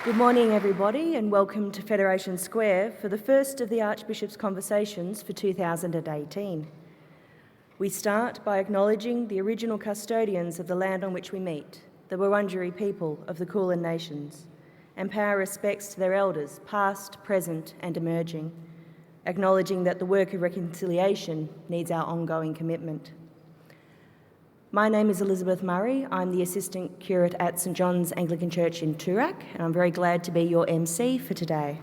Good morning, everybody, and welcome to Federation Square for the first of the Archbishop's conversations for 2018. We start by acknowledging the original custodians of the land on which we meet, the Wurundjeri people of the Kulin Nations, and pay our respects to their elders, past, present, and emerging, acknowledging that the work of reconciliation needs our ongoing commitment. My name is Elizabeth Murray. I'm the Assistant Curate at St John's Anglican Church in Toorak, and I'm very glad to be your MC for today.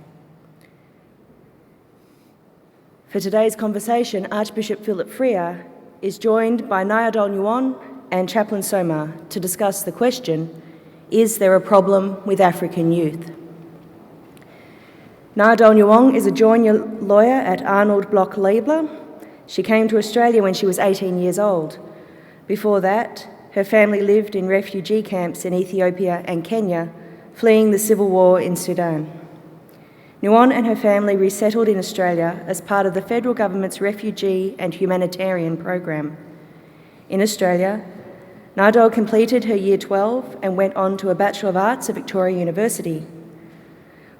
For today's conversation, Archbishop Philip Freier is joined by Nyadol Nyuon and Chaplain Soma to discuss the question, is there a problem with African youth? Nyadol Nyuon is a junior lawyer at Arnold Block Leibler. She came to Australia when she was 18 years old. Before that, her family lived in refugee camps in Ethiopia and Kenya, fleeing the civil war in Sudan. Nyuon and her family resettled in Australia as part of the federal government's refugee and humanitarian program. In Australia, Nyadol completed her Year 12 and went on to a Bachelor of Arts at Victoria University.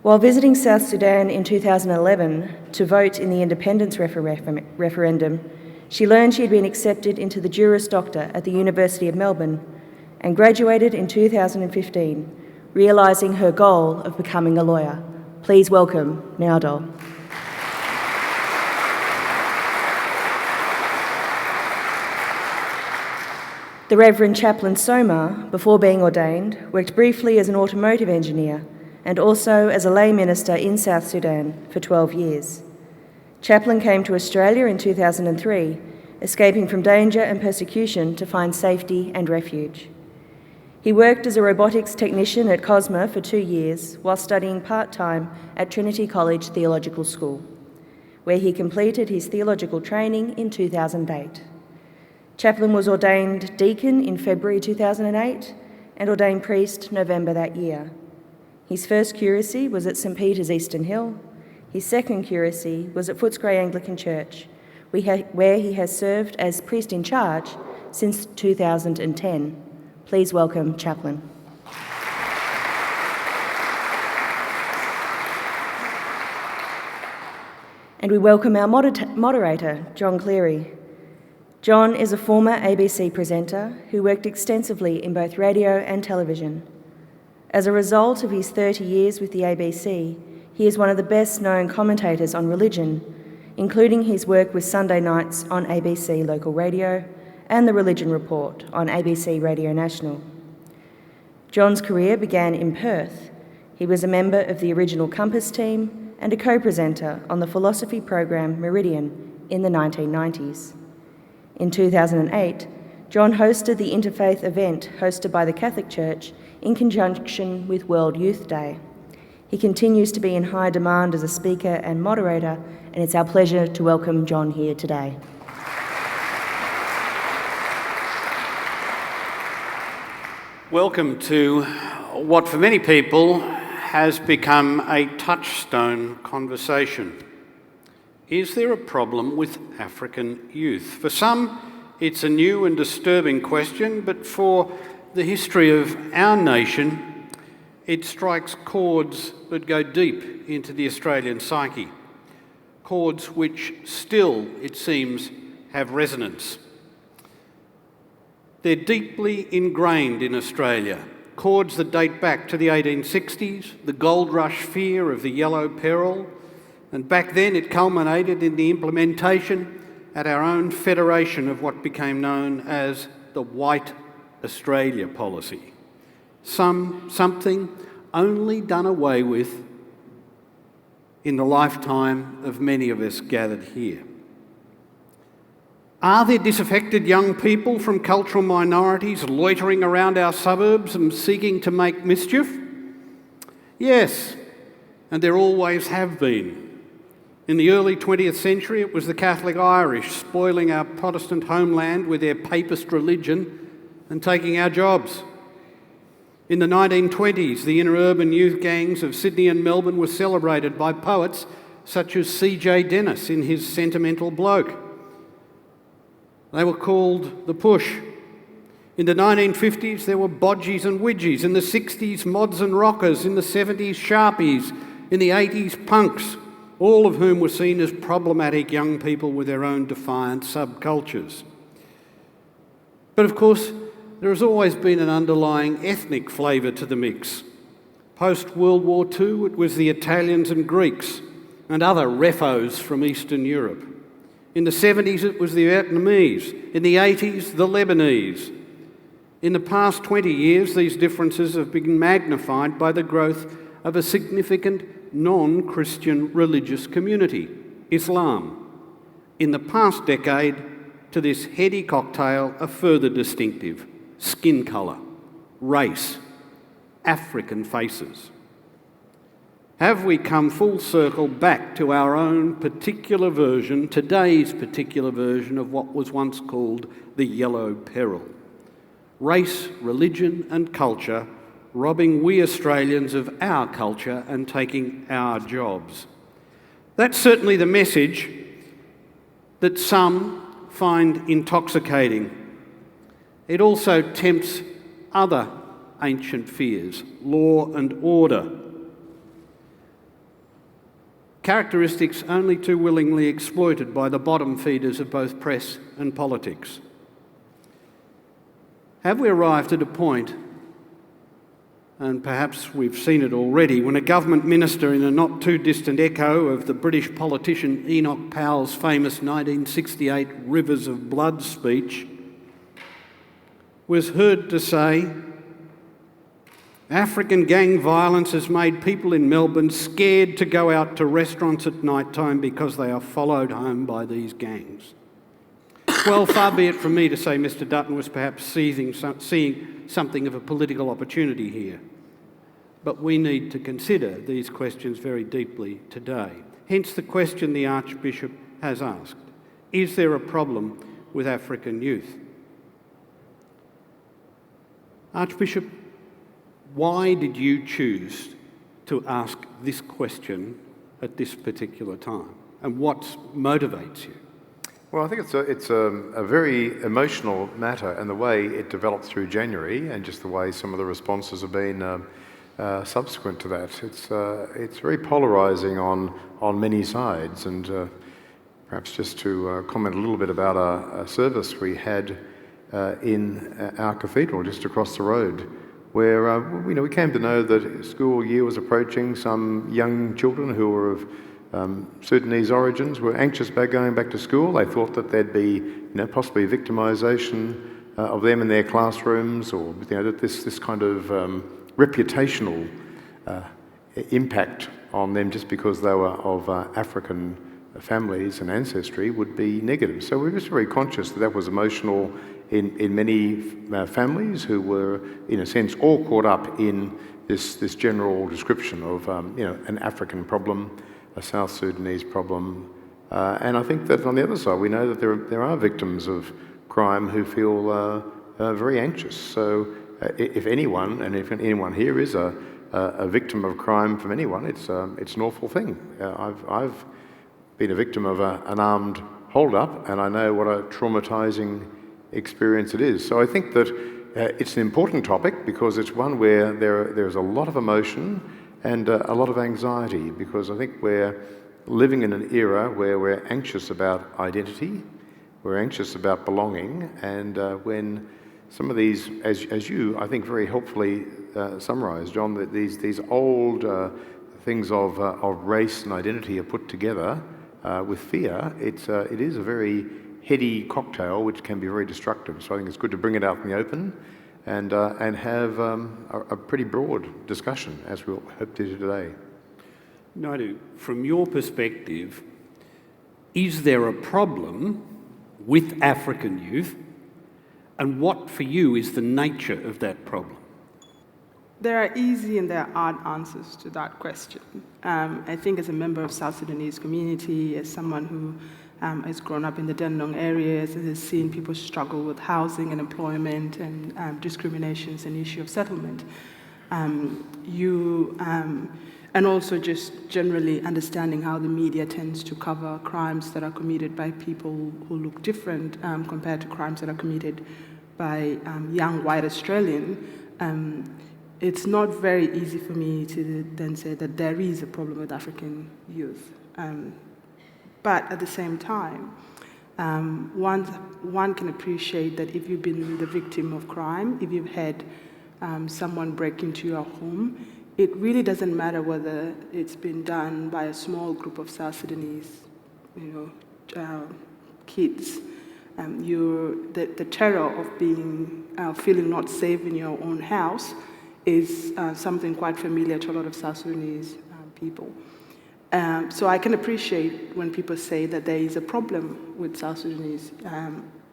While visiting South Sudan in 2011 to vote in the independence referendum, she learned she had been accepted into the Juris Doctor at the University of Melbourne and graduated in 2015, realising her goal of becoming a lawyer. Please welcome Nyadol. The Reverend Chaplain Soma, before being ordained, worked briefly as an automotive engineer and also as a lay minister in South Sudan for 12 years. Chaplain came to Australia in 2003, escaping from danger and persecution to find safety and refuge. He worked as a robotics technician at Cosma for 2 years while studying part-time at Trinity College Theological School, where he completed his theological training in 2008. Chaplain was ordained deacon in February 2008 and ordained priest November that year. His first curacy was at St Peter's Eastern Hill. His second curacy was at Footscray Anglican Church, where he has served as priest in charge since 2010. Please welcome Chaplain. And we welcome our moderator, John Cleary. John is a former ABC presenter who worked extensively in both radio and television. As a result of his 30 years with the ABC, he is one of the best-known commentators on religion, including his work with Sunday nights on ABC Local Radio and The Religion Report on ABC Radio National. John's career began in Perth. He was a member of the original Compass team and a co-presenter on the philosophy program Meridian in the 1990s. In 2008, John hosted the interfaith event hosted by the Catholic Church in conjunction with World Youth Day. He continues to be in high demand as a speaker and moderator, and it's our pleasure to welcome John here today. Welcome to what for many people has become a touchstone conversation. Is there a problem with African youth? For some, it's a new and disturbing question, but for the history of our nation, it strikes chords that go deep into the Australian psyche, chords which still, it seems, have resonance. They're deeply ingrained in Australia, chords that date back to the 1860s, the gold rush fear of the Yellow Peril, and back then it culminated in the implementation at our own federation of what became known as the White Australia policy. Something only done away with in the lifetime of many of us gathered here. Are there disaffected young people from cultural minorities loitering around our suburbs and seeking to make mischief? Yes, and there always have been. In the early 20th century, it was the Catholic Irish spoiling our Protestant homeland with their papist religion and taking our jobs. In the 1920s, the inter-urban youth gangs of Sydney and Melbourne were celebrated by poets such as C.J. Dennis in his Sentimental Bloke. They were called the Push. In the 1950s, there were bodgies and widgies. In the 60s, mods and rockers. In the 70s, sharpies. In the 80s, punks, all of whom were seen as problematic young people with their own defiant subcultures. But of course, there has always been an underlying ethnic flavour to the mix. Post-World War II, it was the Italians and Greeks and other refos from Eastern Europe. In the 70s, it was the Vietnamese. In the 80s, the Lebanese. In the past 20 years, these differences have been magnified by the growth of a significant non-Christian religious community, Islam. In the past decade, to this heady cocktail are further distinctive: skin colour, race, African faces. Have we come full circle back to our own particular version, today's particular version of what was once called the Yellow Peril? Race, religion and culture robbing we Australians of our culture and taking our jobs. That's certainly the message that some find intoxicating. It also tempts other ancient fears, law and order, characteristics only too willingly exploited by the bottom feeders of both press and politics. Have we arrived at a point, and perhaps we've seen it already, when a government minister, in a not too distant echo of the British politician Enoch Powell's famous 1968 Rivers of Blood speech, was heard to say, "African gang violence has made people in Melbourne scared to go out to restaurants at night time because they are followed home by these gangs." Well, far be it from me to say Mr Dutton was perhaps seeing something of a political opportunity here. But we need to consider these questions very deeply today. Hence the question the Archbishop has asked: is there a problem with African youth? Archbishop, why did you choose to ask this question at this particular time? And what motivates you? Well, I think it's a very emotional matter, and the way it developed through January and just the way some of the responses have been subsequent to that. It's very polarising on many sides, and perhaps just to comment a little bit about a service we had in our cathedral just across the road, where we came to know that school year was approaching. Some young children who were of Sudanese origins were anxious about going back to school. They thought that there'd be, possibly victimisation of them in their classrooms, or that this kind of reputational impact on them just because they were of African families and ancestry would be negative. So we were just very conscious that that was emotional in many families who were, in a sense, all caught up in this general description of an African problem, a South Sudanese problem. And I think that on the other side, we know that there are victims of crime who feel very anxious. So if anyone, and if anyone here is a victim of crime from anyone, it's an awful thing. I've been a victim of an armed hold-up, and I know what a traumatising experience it is. So I think that it's an important topic because it's one where there's a lot of emotion and a lot of anxiety, because I think we're living in an era where we're anxious about identity, we're anxious about belonging, and when some of these, as you, I think, very helpfully summarised, John, that these old things of race and identity are put together with fear, it is a very heady cocktail which can be very destructive. So I think it's good to bring it out in the open and have a pretty broad discussion, as we hope to do today. Nyadol, from your perspective, is there a problem with African youth, and what for you is the nature of that problem? There are easy and there are hard answers to that question. I think as a member of South Sudanese community, as someone who has grown up in the Dandenong areas and has seen people struggle with housing and employment and discriminations and issue of settlement, and also just generally understanding how the media tends to cover crimes that are committed by people who look different compared to crimes that are committed by young white Australian, it's not very easy for me to then say that there is a problem with African youth. But at the same time, one can appreciate that if you've been the victim of crime, if you've had someone break into your home, it really doesn't matter whether it's been done by a small group of South Sudanese, kids. The terror of feeling not safe in your own house is something quite familiar to a lot of South Sudanese people. So I can appreciate when people say that there is a problem with South Sudanese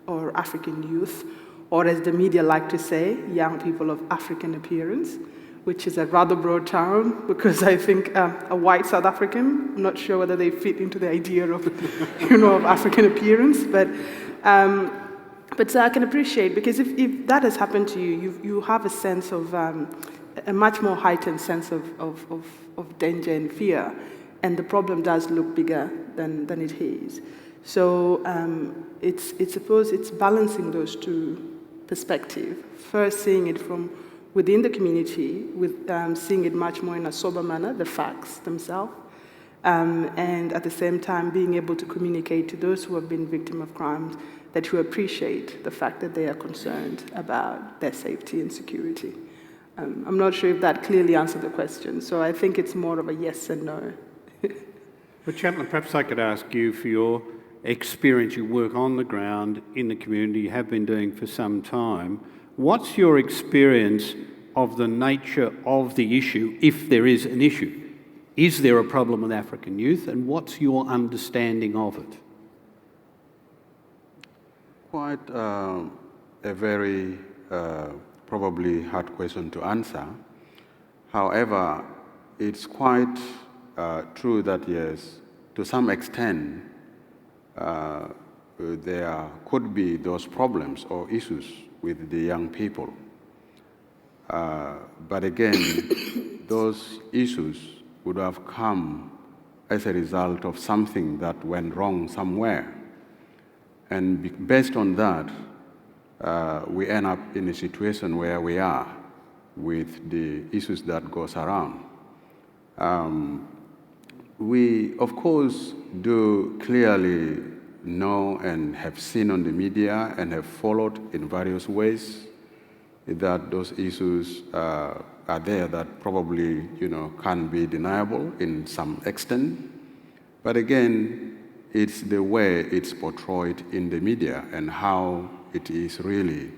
or African youth, or as the media like to say, young people of African appearance, which is a rather broad term because I think a white South African, I'm not sure whether they fit into the idea of, of African appearance, but so I can appreciate, because if that has happened to you, you have a sense of, a much more heightened sense of danger and fear, and the problem does look bigger than it is. So it's balancing those two perspectives. First, seeing it from within the community, with seeing it much more in a sober manner, the facts themselves, and at the same time being able to communicate to those who have been victims of crimes that you appreciate the fact that they are concerned about their safety and security. I'm not sure if that clearly answered the question, so I think it's more of a yes and no. But Chaplain, perhaps I could ask you for your experience. You work on the ground in the community, you have been doing for some time. What's your experience of the nature of the issue, if there is an issue? Is there a problem with African youth, and what's your understanding of it? Quite a very probably hard question to answer. However, it's quite true that yes, to some extent, there could be those problems or issues with the young people. But again, those issues would have come as a result of something that went wrong somewhere. And based on that, we end up in a situation where we are with the issues that goes around. We, of course, do clearly know and have seen on the media and have followed in various ways that those issues are there that probably, can't be deniable in some extent. But again, it's the way it's portrayed in the media and how it is really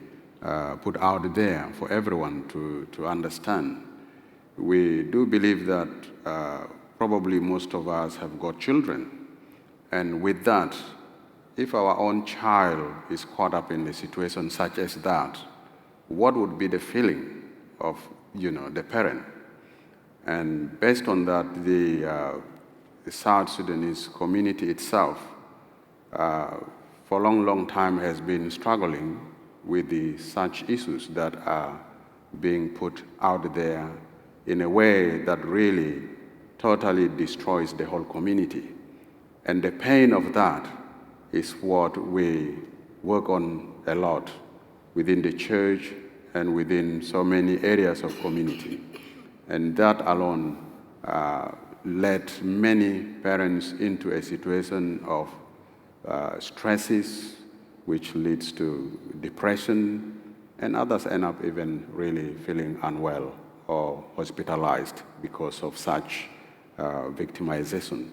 put out there for everyone to understand. We do believe that probably most of us have got children. And with that, if our own child is caught up in a situation such as that, what would be the feeling of, the parent? And based on that, the South Sudanese community itself, for a long time has been struggling with such issues that are being put out there in a way that really totally destroys the whole community. And the pain of that is what we work on a lot within the church and within so many areas of community. And that alone led many parents into a situation of stresses, which leads to depression, and others end up even really feeling unwell or hospitalized because of such victimization.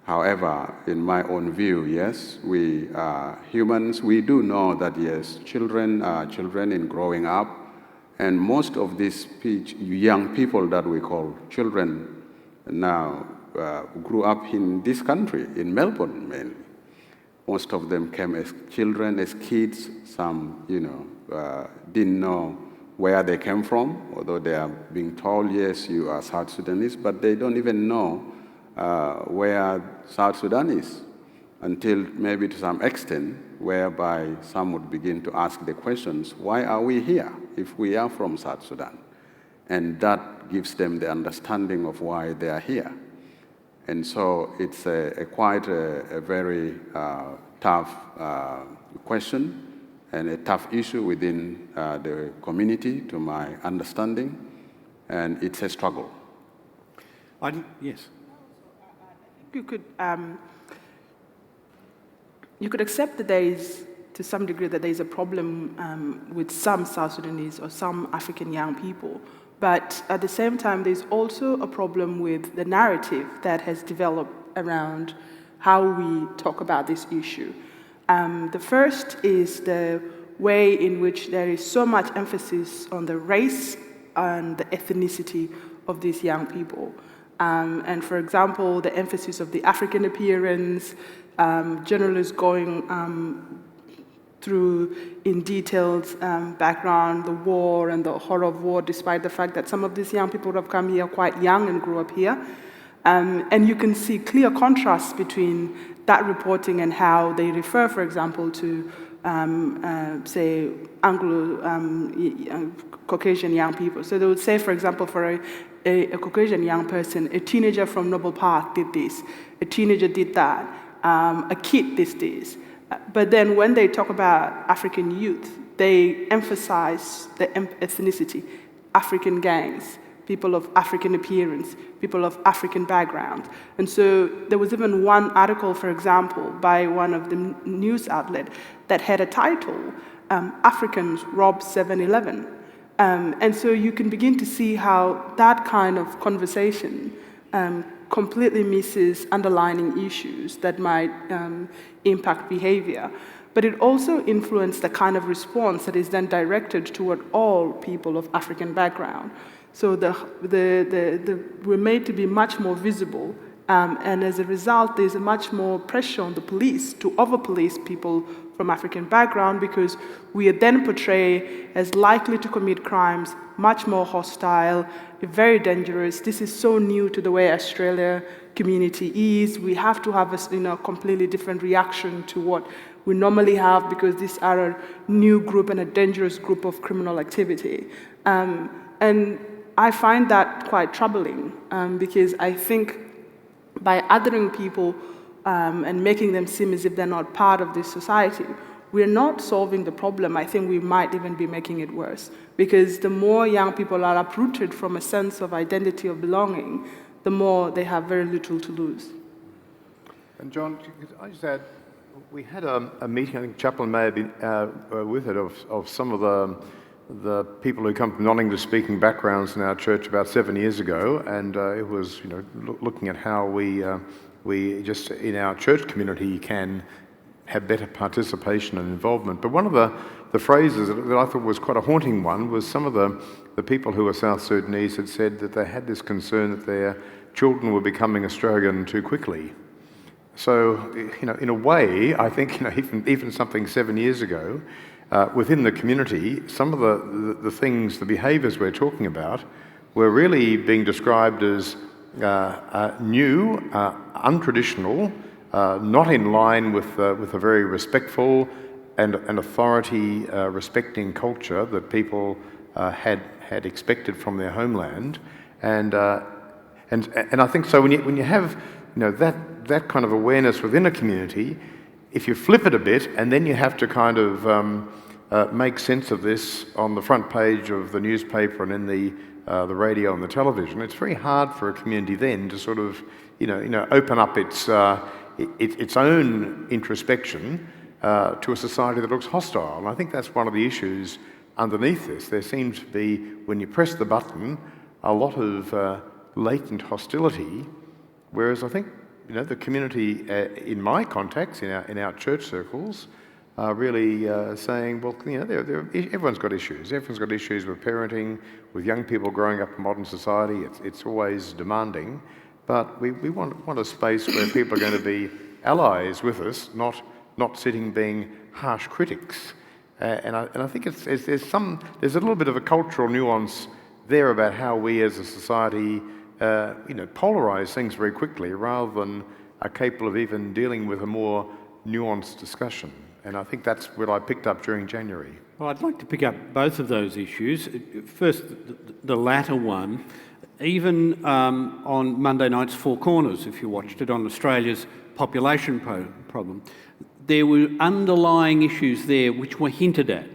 However, in my own view, yes, we are humans. We do know that, yes, children are children in growing up, and most of these young people that we call children now grew up in this country, in Melbourne mainly. Most of them came as children, as kids. Some, didn't know where they came from, although they are being told, yes, you are South Sudanese, but they don't even know where South Sudan is, until maybe to some extent, whereby some would begin to ask the questions, why are we here if we are from South Sudan? And that gives them the understanding of why they are here. And so it's quite a very tough question, and a tough issue within the community, to my understanding, and it's a struggle. Yes. You could accept that there is, to some degree, that there is a problem with some South Sudanese or some African young people. But at the same time, there's also a problem with the narrative that has developed around how we talk about this issue. The first is the way in which there is so much emphasis on the race and the ethnicity of these young people. And for example, the emphasis of the African appearance, journalists going through in detailed background, the war and the horror of war, despite the fact that some of these young people have come here quite young and grew up here. And you can see clear contrasts between that reporting and how they refer, for example, to, say, Caucasian young people. So they would say, for example, for a Caucasian young person, a teenager from Noble Park did this, a teenager did that, a kid did this. But then when they talk about African youth, they emphasize the ethnicity, African gangs, people of African appearance, people of African background. And so there was even one article, for example, by one of the news outlets that had a title, Africans Rob 7-Eleven. And so you can begin to see how that kind of conversation completely misses underlying issues that might impact behavior. But it also influenced the kind of response that is then directed toward all people of African background. So we're made to be much more visible, and as a result, there's a much more pressure on the police to over-police people from African background, because we are then portrayed as likely to commit crimes, much more hostile, very dangerous. This is so new to the way Australia community is. We have to have a completely different reaction to what we normally have, because these are a new group and a dangerous group of criminal activity. And I find that quite troubling, because I think by othering people and making them seem as if they're not part of this society, we're not solving the problem. I think we might even be making it worse, because the more young people are uprooted from a sense of identity or belonging, the more they have very little to lose. And John, could I just add, we had a meeting, I think Chaplain may have been with it, of some of the people who come from non-English speaking backgrounds in our church about 7 years ago, and it was looking at how we just in our church community can have better participation and involvement. But one of the phrases that I thought was quite a haunting one was some of the people who were South Sudanese had said that they had this concern that their children were becoming Australian too quickly. So, in a way, I think, even something 7 years ago, within the community, some of the things, the behaviours we're talking about, were really being described as new, untraditional, not in line with a very respectful and authority respecting culture that people had expected from their homeland, and I think so. When you have that kind of awareness within a community, if you flip it a bit and then you have to kind of make sense of this on the front page of the newspaper and in the radio and the television, it's very hard for a community then to sort of open up its own introspection to a society that looks hostile. And I think that's one of the issues underneath this. There seems to be, when you press the button, a lot of latent hostility, whereas I think the community, in my contacts, in our church circles, are really saying, well, everyone's got issues. Everyone's got issues with parenting, with young people growing up in modern society. It's always demanding, but we want a space where people are going to be allies with us, not sitting being harsh critics. And I think there's a little bit of a cultural nuance there about how we as a society polarise things very quickly rather than are capable of even dealing with a more nuanced discussion. And I think that's what I picked up during January. Well, I'd like to pick up both of those issues. First, the latter one. Even on Monday night's Four Corners, if you watched it, on Australia's population problem, there were underlying issues there which were hinted at,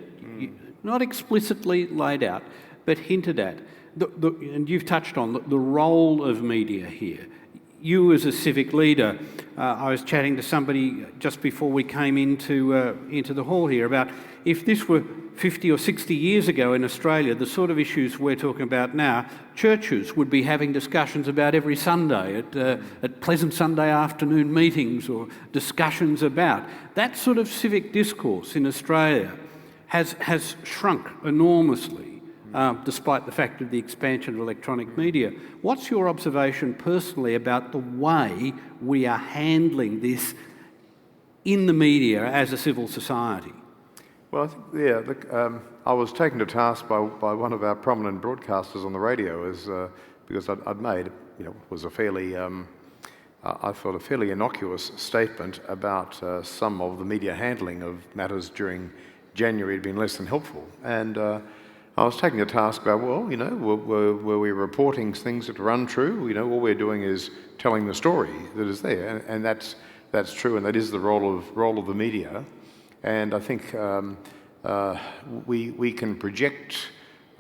not explicitly laid out, but hinted at. And you've touched on the role of media here. You as a civic leader, I was chatting to somebody just before we came into the hall here about if this were 50 or 60 years ago in Australia, the sort of issues we're talking about now, churches would be having discussions about every Sunday at pleasant Sunday afternoon meetings or discussions about. That sort of civic discourse in Australia has shrunk enormously. Despite the fact of the expansion of electronic media. What's your observation personally about the way we are handling this in the media as a civil society? Well, I was taken to task by one of our prominent broadcasters on the radio because I'd made, was a fairly, I thought, a fairly innocuous statement about some of the media handling of matters during January had been less than helpful. And I was taking a task about, were we reporting things that were untrue? All we're doing is telling the story that is there, and that's true, and that is the role of the media. And I think we can project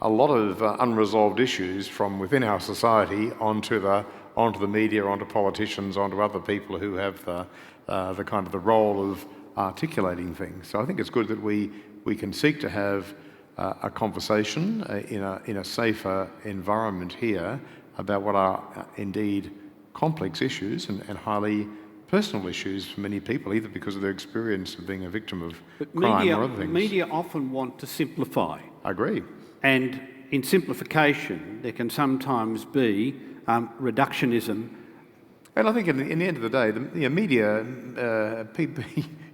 a lot of unresolved issues from within our society onto the media, onto politicians, onto other people who have the kind of the role of articulating things. So I think it's good that we can seek to have a conversation in a safer environment here about what are indeed complex issues and highly personal issues for many people, either because of their experience of being a victim of crime or other things. Media often want to simplify. I agree. And in simplification, there can sometimes be reductionism. And I think in the end of the day, the media, people,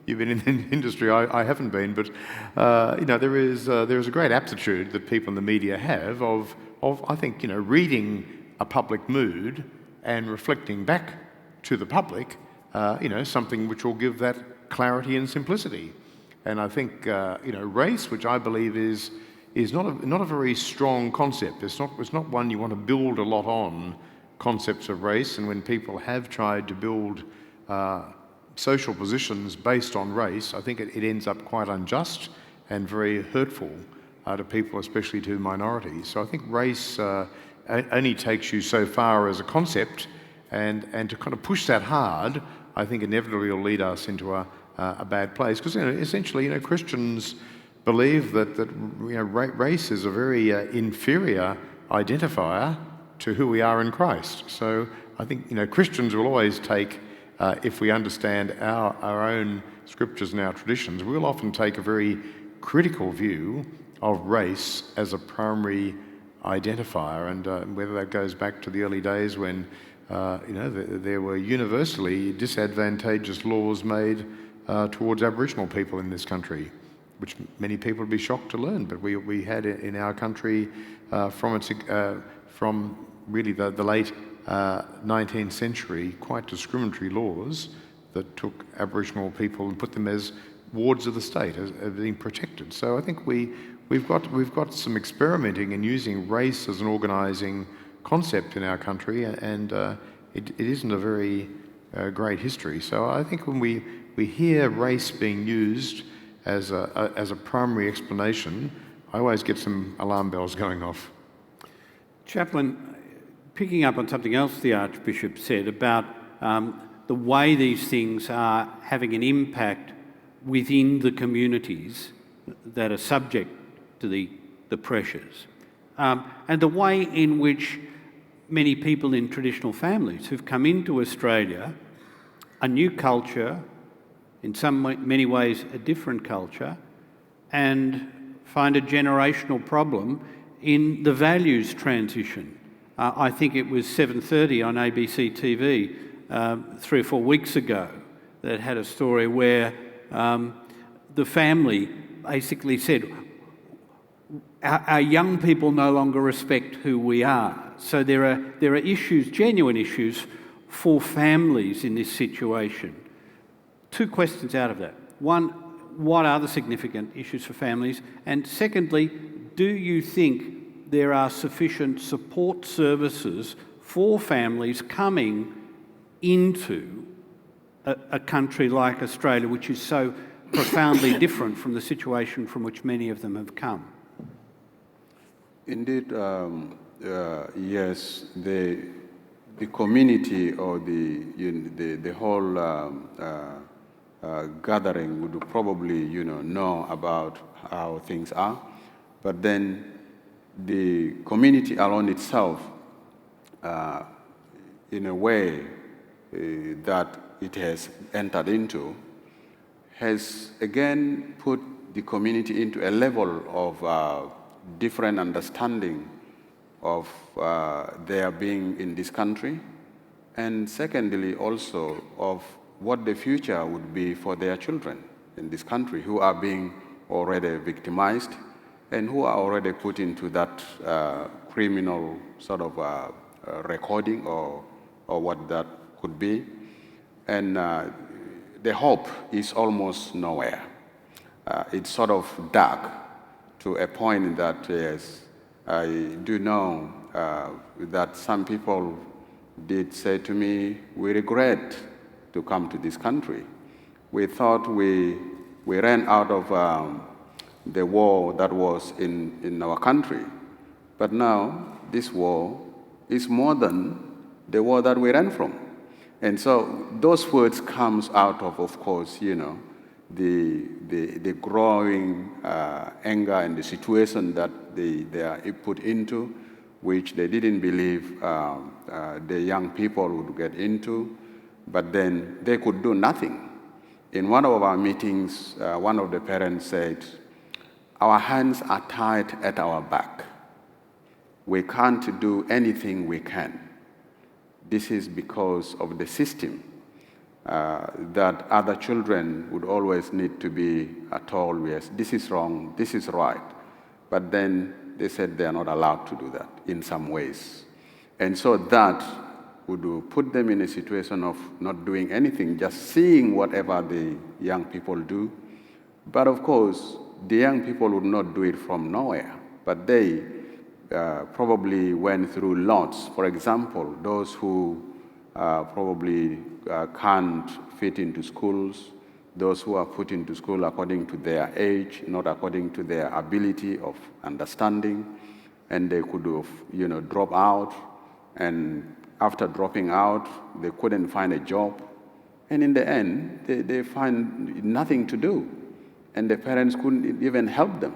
you've been in the industry, I haven't been, but there is a great aptitude that people in the media have of I think, reading a public mood and reflecting back to the public, something which will give that clarity and simplicity. And I think, race, which I believe is not a very strong concept. It's not one you want to build a lot on, concepts of race. And when people have tried to build social positions based on race, I think it ends up quite unjust and very hurtful to people, especially to minorities. So I think race only takes you so far as a concept, and to kind of push that hard, I think inevitably will lead us into a bad place. Because essentially, Christians believe that race is a very inferior identifier to who we are in Christ. So I think Christians will always take, if we understand our own scriptures and our traditions, we'll often take a very critical view of race as a primary identifier, and whether that goes back to the early days when there were universally disadvantageous laws made towards Aboriginal people in this country, which many people would be shocked to learn, but we had in our country from really the late 19th century, quite discriminatory laws that took Aboriginal people and put them as wards of the state, as being protected. So I think we've got some experimenting and using race as an organising concept in our country, and it isn't a very great history. So I think when we hear race being used as a primary explanation, I always get some alarm bells going off. Chaplain, picking up on something else the Archbishop said about the way these things are having an impact within the communities that are subject to the pressures, and the way in which many people in traditional families who've come into Australia, a new culture, in many ways a different culture, and find a generational problem in the values transition. I think it was 7:30 on ABC TV 3 or 4 weeks ago that had a story where the family basically said, our young people no longer respect who we are. So there are issues, genuine issues, for families in this situation. 2 questions out of that. One, what are the significant issues for families? And secondly, do you think there are sufficient support services for families coming into a country like Australia, which is so profoundly different from the situation from which many of them have come? Indeed, yes, the community or the whole gathering would probably, know about how things are, but then the community alone itself, in a way that it has entered into, has again put the community into a level of different understanding of their being in this country, and secondly also of what the future would be for their children in this country who are being already victimized and who are already put into that criminal sort of recording or what that could be. And the hope is almost nowhere. It's sort of dark to a point that, yes, I do know that some people did say to me, we regret to come to this country. We thought we ran out of the war that was in our country. But now this war is more than the war that we ran from. And so those words comes out of course, the growing anger and the situation that they are put into, which they didn't believe the young people would get into, but then they could do nothing. In one of our meetings, one of the parents said, our hands are tied at our back. We can't do anything we can. This is because of the system that other children would always need to be told, yes, this is wrong, this is right. But then they said they are not allowed to do that in some ways. And so that would put them in a situation of not doing anything, just seeing whatever the young people do. But of course, the young people would not do it from nowhere, but they probably went through lots. For example, those who probably can't fit into schools, those who are put into school according to their age, not according to their ability of understanding, and they could have, drop out, and after dropping out, they couldn't find a job, and in the end, they find nothing to do, and the parents couldn't even help them.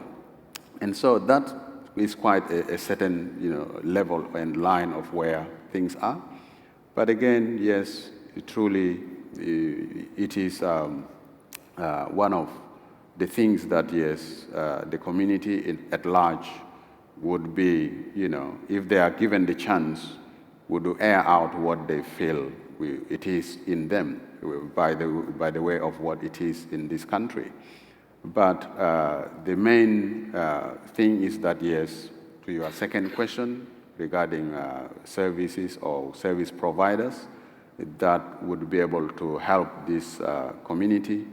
And so that is quite a certain, level and line of where things are. But again, yes, truly, it is one of the things that, yes, the community at large would be, if they are given the chance, would air out what they feel it is in them by the way of what it is in this country. But the main thing is that, yes, to your second question regarding services or service providers that would be able to help this community,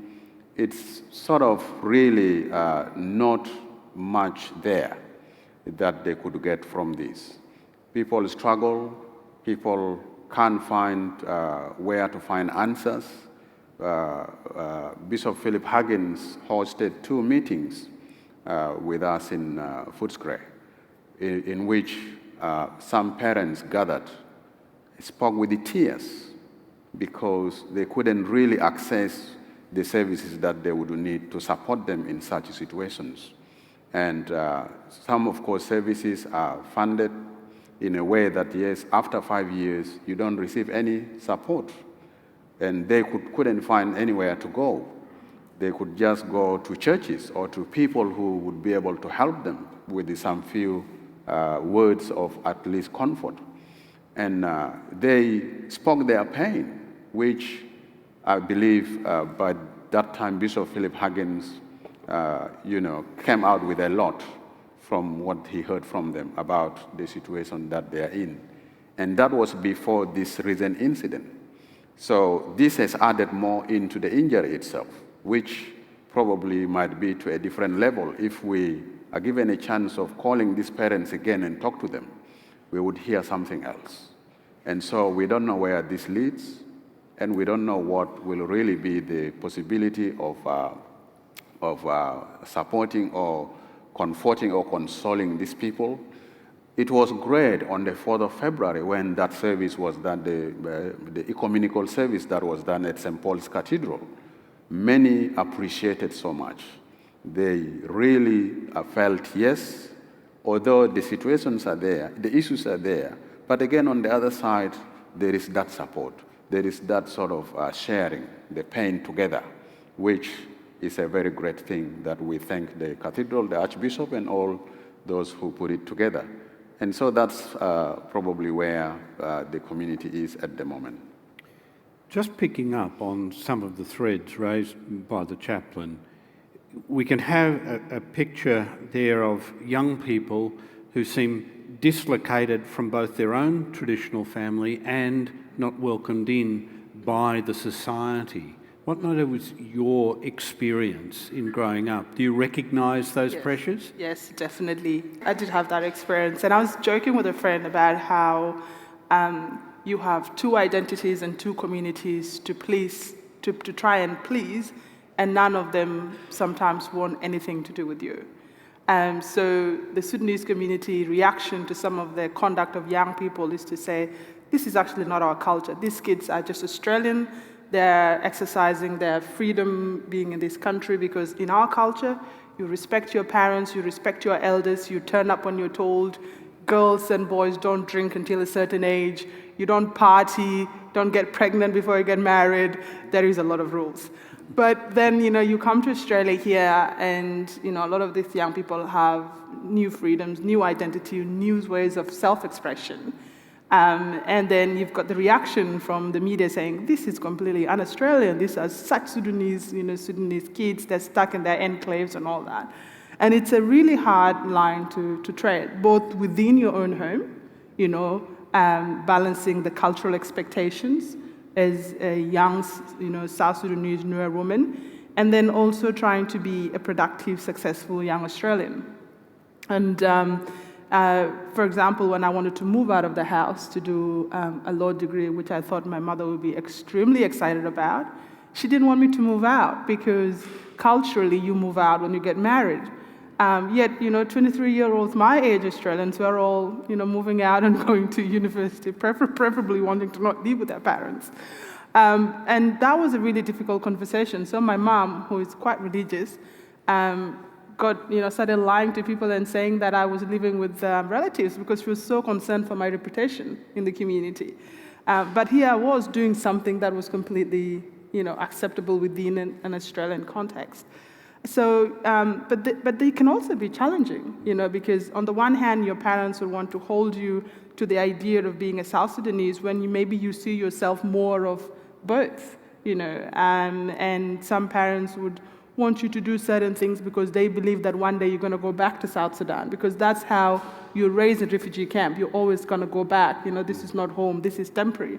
it's sort of really not much there that they could get from this. People struggle, people can't find where to find answers. Bishop Philip Huggins hosted 2 meetings with us in Footscray, in which some parents gathered, spoke with the tears because they couldn't really access the services that they would need to support them in such situations. And some, of course, services are funded in a way that, yes, after 5 years, you don't receive any support. And they couldn't find anywhere to go. They could just go to churches or to people who would be able to help them with some few words of at least comfort. And they spoke their pain, which I believe by that time Bishop Philip Huggins, came out with a lot from what he heard from them about the situation that they are in. And that was before this recent incident. So this has added more into the injury itself, which probably might be to a different level. If we are given a chance of calling these parents again and talk to them, we would hear something else. And so we don't know where this leads, and we don't know what will really be the possibility of supporting or comforting or consoling these people. It was great on the 4th of February when that service was done, the ecumenical service that was done at St. Paul's Cathedral. Many appreciated so much. They really felt, yes, although the situations are there, the issues are there, but again, on the other side, there is that support. There is that sort of sharing the pain together, which is a very great thing that we thank the Cathedral, the Archbishop, and all those who put it together. And so that's probably where the community is at the moment. Just picking up on some of the threads raised by the chaplain, we can have a picture there of young people who seem dislocated from both their own traditional family and not welcomed in by the society. What, Nyadol, was your experience in growing up? Do you recognise those pressures? Yes, definitely. I did have that experience. And I was joking with a friend about how you have two identities and two communities to please, to try and please, and none of them sometimes want anything to do with you. So the Sudanese community reaction to some of the conduct of young people is to say, this is actually not our culture. These kids are just Australian. They're exercising their freedom being in this country because in our culture, you respect your parents, you respect your elders, you turn up when you're told. Girls and boys don't drink until a certain age. You don't party, don't get pregnant before you get married. There is a lot of rules. But then, you come to Australia here and, a lot of these young people have new freedoms, new identity, new ways of self-expression. And then you've got the reaction from the media saying, this is completely un-Australian, these are such Sudanese, Sudanese kids, they're stuck in their enclaves and all that. And it's a really hard line to tread, both within your own home, balancing the cultural expectations as a young, South Sudanese newer woman, and then also trying to be a productive, successful young Australian. And for example, when I wanted to move out of the house to do a law degree, which I thought my mother would be extremely excited about, she didn't want me to move out because culturally you move out when you get married. Yet, 23-year-olds my age Australians who are all, moving out and going to university, preferably wanting to not live with their parents. And that was a really difficult conversation. So my mom, who is quite religious, started lying to people and saying that I was living with relatives because she was so concerned for my reputation in the community. But here I was doing something that was completely, acceptable within an Australian context. So, but they can also be challenging, because on the one hand, your parents would want to hold you to the idea of being a South Sudanese when maybe you see yourself more of both, and some parents would want you to do certain things because they believe that one day you're going to go back to South Sudan, because that's how you're raised in refugee camp. You're always going to go back. This is not home. This is temporary.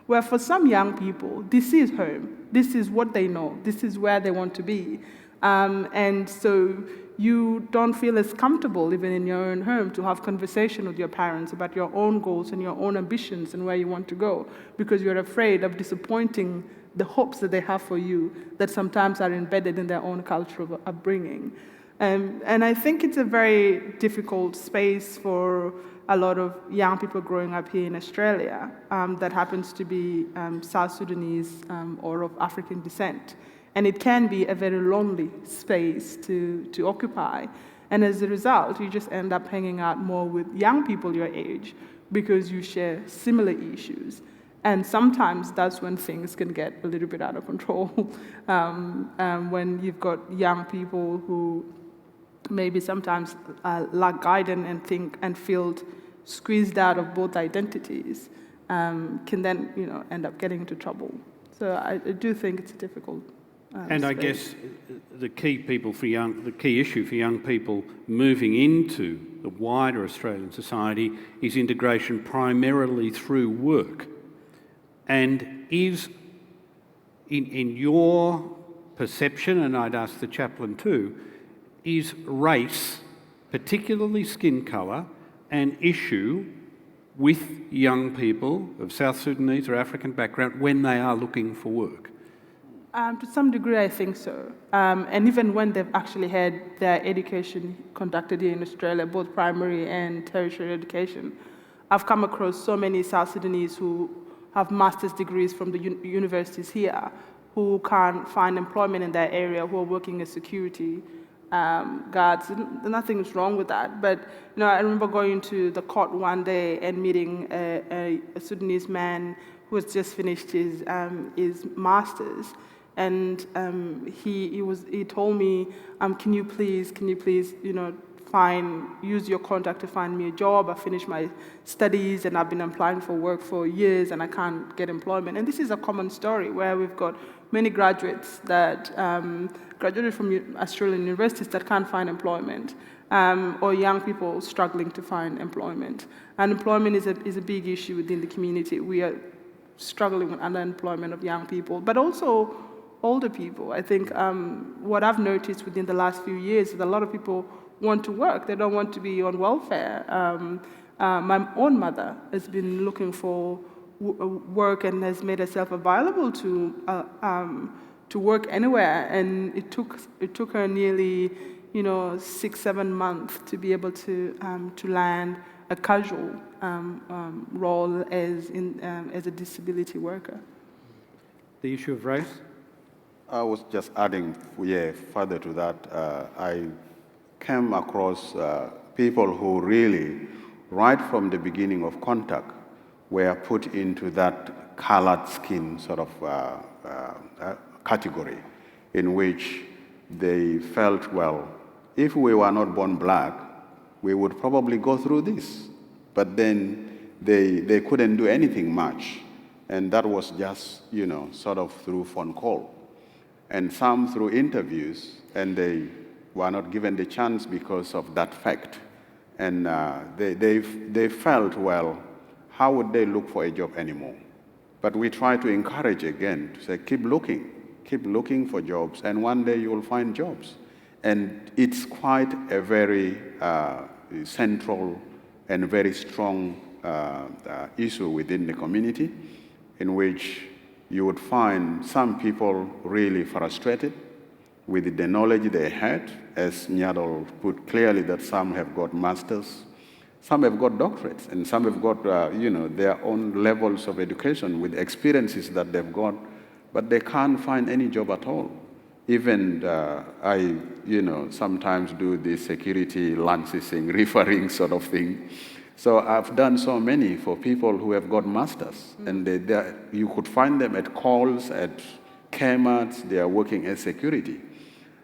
Where for some young people, this is home. This is what they know. This is where they want to be. And so you don't feel as comfortable, even in your own home, to have conversation with your parents about your own goals and your own ambitions and where you want to go, because you're afraid of disappointing the hopes that they have for you that sometimes are embedded in their own cultural upbringing. And I think it's a very difficult space for a lot of young people growing up here in Australia that happens to be South Sudanese or of African descent. And it can be a very lonely space to occupy. And as a result, you just end up hanging out more with young people your age because you share similar issues. And sometimes that's when things can get a little bit out of control, when you've got young people who maybe sometimes lack guidance and think and feel squeezed out of both identities, can then end up getting into trouble. So I do think it's a difficult and I guess the key issue for young people moving into the wider Australian society is integration primarily through work. And is, in your perception, and I'd ask the chaplain too, is race, particularly skin colour, an issue with young people of South Sudanese or African background when they are looking for work? To some degree, I think so. And even when they've actually had their education conducted here in Australia, both primary and tertiary education, I've come across so many South Sudanese who have master's degrees from the universities here, who can't find employment in that area, who are working as security guards. Nothing's wrong with that. But I remember going to the court one day and meeting a Sudanese man who has just finished his master's. And he told me, can you please, use your contact to find me a job. I finished my studies and I've been applying for work for years and I can't get employment. And this is a common story where we've got many graduates that graduated from Australian universities that can't find employment, or young people struggling to find employment. Unemployment is a big issue within the community. We are struggling with underemployment of young people, but also older people. I think what I've noticed within the last few years is a lot of people want to work. They don't want to be on welfare. My own mother has been looking for work and has made herself available to work anywhere. And it took her nearly 6-7 months to be able to land a casual role as a disability worker. The issue of race? I was just adding, further to that. I came across people who really, right from the beginning of contact, were put into that colored skin sort of category, in which they felt, well, if we were not born black, we would probably go through this. But then they couldn't do anything much. And that was just, sort of through phone call. And some through interviews, and they were not given the chance because of that fact. And they felt, well, how would they look for a job anymore? But we try to encourage again, to say, keep looking for jobs, and one day you will find jobs. And it's quite a very central and very strong issue within the community, in which you would find some people really frustrated with the knowledge they had, as Nyadol put clearly, that some have got masters, some have got doctorates, and some have got their own levels of education with experiences that they've got, but they can't find any job at all. Even I sometimes do the security licensing, referring sort of thing. So I've done so many for people who have got masters, and you could find them at calls, at Kmarts, they are working as security.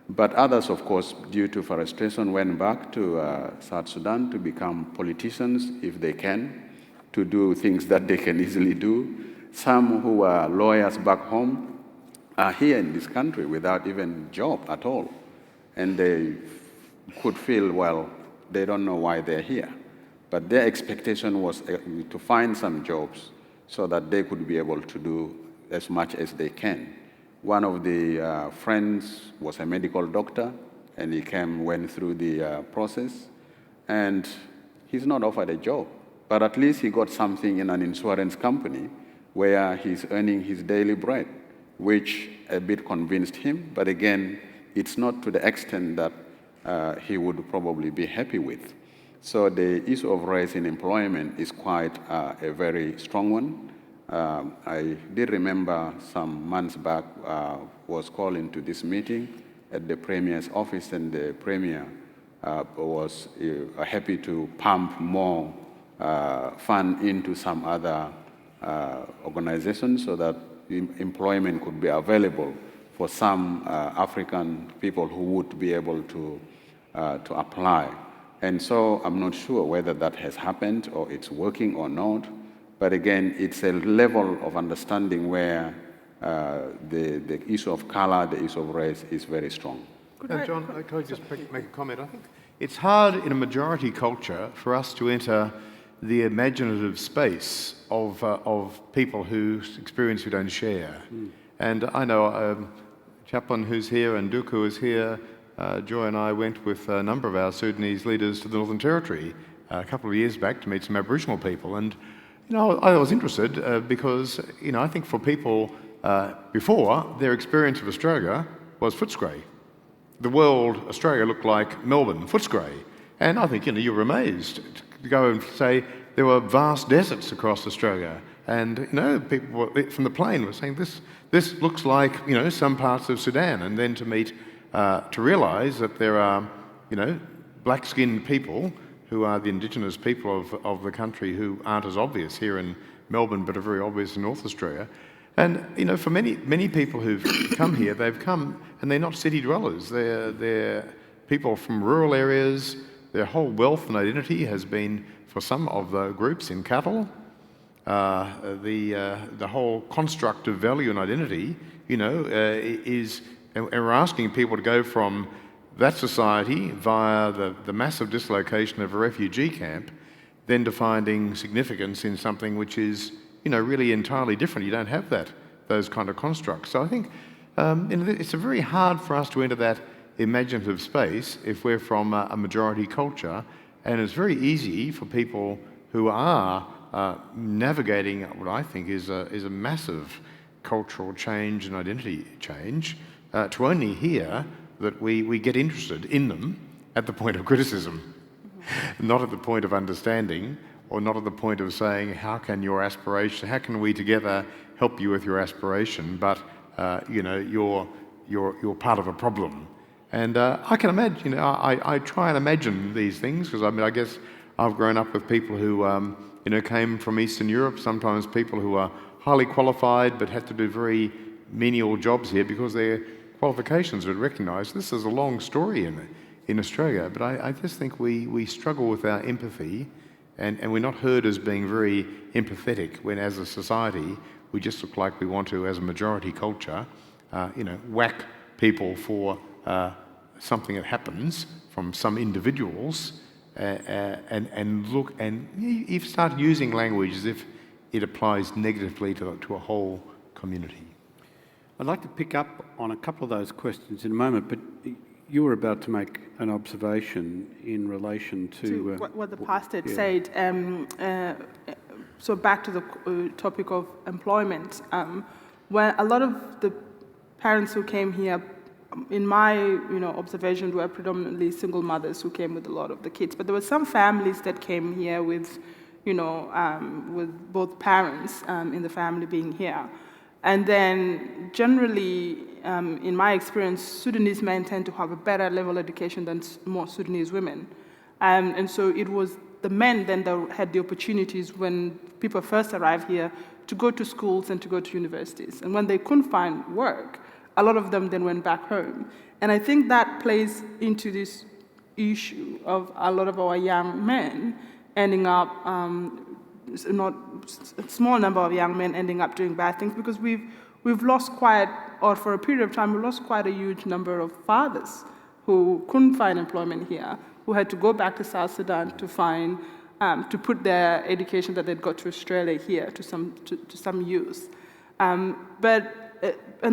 But others, of course, due to frustration, went back to South Sudan to become politicians, if they can, to do things that they can easily do. Some who are lawyers back home are here in this country without even job at all. And they could feel, well, they don't know why they're here. But their expectation was to find some jobs so that they could be able to do as much as they can. One of the friends was a medical doctor, and he went through the process, and he's not offered a job. But at least he got something in an insurance company where he's earning his daily bread, which a bit convinced him. But again, it's not to the extent that he would probably be happy with. So the issue of race in employment is quite a very strong one. I did remember some months back was called into this meeting at the Premier's office, and the Premier was happy to pump more fund into some other organizations so that employment could be available for some African people who would be able to apply. And so I'm not sure whether that has happened or it's working or not. But again, it's a level of understanding where the issue of color, the issue of race is very strong. John, can I just make a comment? I think it's hard in a majority culture for us to enter the imaginative space of people whose experience we don't share. And I know Chaplain who's here and Duku is here, Joy and I went with a number of our Sudanese leaders to the Northern Territory a couple of years back to meet some Aboriginal people, and I was interested because I think for people before, their experience of Australia was Footscray. The world, Australia, looked like Melbourne, Footscray, and I think you were amazed to go and say there were vast deserts across Australia, and people from the plane were saying this looks like some parts of Sudan, and then to meet to realise that there are black-skinned people who are the indigenous people of the country who aren't as obvious here in Melbourne but are very obvious in North Australia. And for many people who've come here, they've come and they're not city dwellers. They're people from rural areas. Their whole wealth and identity has been, for some of the groups, in cattle. The whole construct of value and identity, is, and we're asking people to go from that society via the massive dislocation of a refugee camp, then to finding significance in something which is, really entirely different. You don't have those kind of constructs. So I think it's very hard for us to enter that imaginative space if we're from a majority culture, and it's very easy for people who are navigating what I think is a massive cultural change and identity change to only hear that we get interested in them at the point of criticism, not at the point of understanding, or not at the point of saying, how can we together help you with your aspiration, but you're part of a problem. And I can imagine, I try and imagine these things, because I guess I've grown up with people who came from Eastern Europe, sometimes people who are highly qualified but had to do very menial jobs here because their qualifications were recognised. This is a long story in Australia, but I just think we struggle with our empathy, and we're not heard as being very empathetic when, as a society, we just look like we want to, as a majority culture, whack people for something that happens from some individuals, and look, and you start using language as if it applies negatively to a whole community. I'd like to pick up on a couple of those questions in a moment, but you were about to make an observation in relation to what the pastor had said. So back to the topic of employment, where a lot of the parents who came here, in my observation, were predominantly single mothers who came with a lot of the kids. But there were some families that came here with with both parents in the family being here. And then generally, in my experience, Sudanese men tend to have a better level of education than more Sudanese women. And so it was the men then that had the opportunities when people first arrived here to go to schools and to go to universities. And when they couldn't find work, a lot of them then went back home. And I think that plays into this issue of a lot of our young men ending up, not a small number of young men ending up doing bad things, because we've lost for a period of time, we lost quite a huge number of fathers who couldn't find employment here, who had to go back to South Sudan to find, to put their education that they'd got to Australia here to some use. And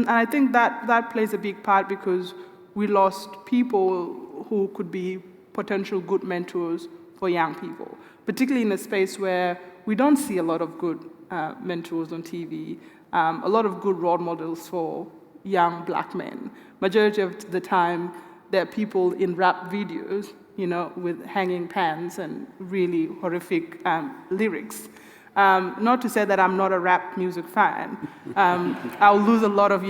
I think that plays a big part, because we lost people who could be potential good mentors for young people, particularly in a space where we don't see a lot of good mentors on TV, a lot of good role models for young black men. Majority of the time, there are people in rap videos, with hanging pants and really horrific lyrics. Not to say that I'm not a rap music fan. I'll lose a lot of,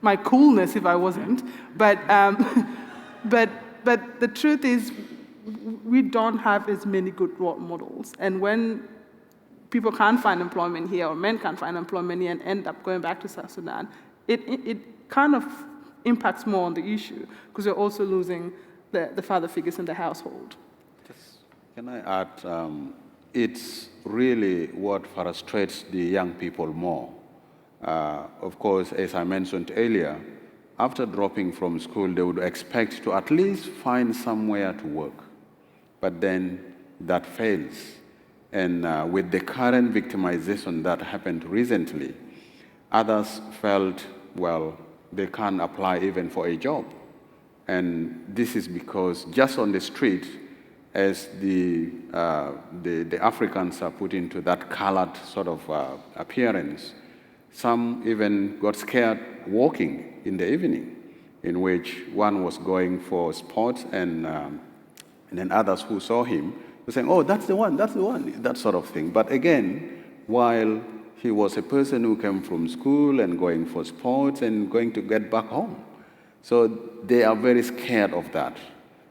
my coolness if I wasn't. But the truth is, we don't have as many good role models. And when people can't find employment here, or men can't find employment here and end up going back to South Sudan, it kind of impacts more on the issue, because we're also losing the father figures in the household. Can I add, it's really what frustrates the young people more. Of course, as I mentioned earlier, after dropping from school, they would expect to at least find somewhere to work. But then that fails. And with the current victimization that happened recently, others felt, well, they can't apply even for a job. And this is because just on the street, as the Africans are put into that colored sort of appearance, some even got scared walking in the evening, in which one was going for sports, and then others who saw him were saying, "Oh, that's the one, that sort of thing." But again, while he was a person who came from school and going for sports and going to get back home. So they are very scared of that,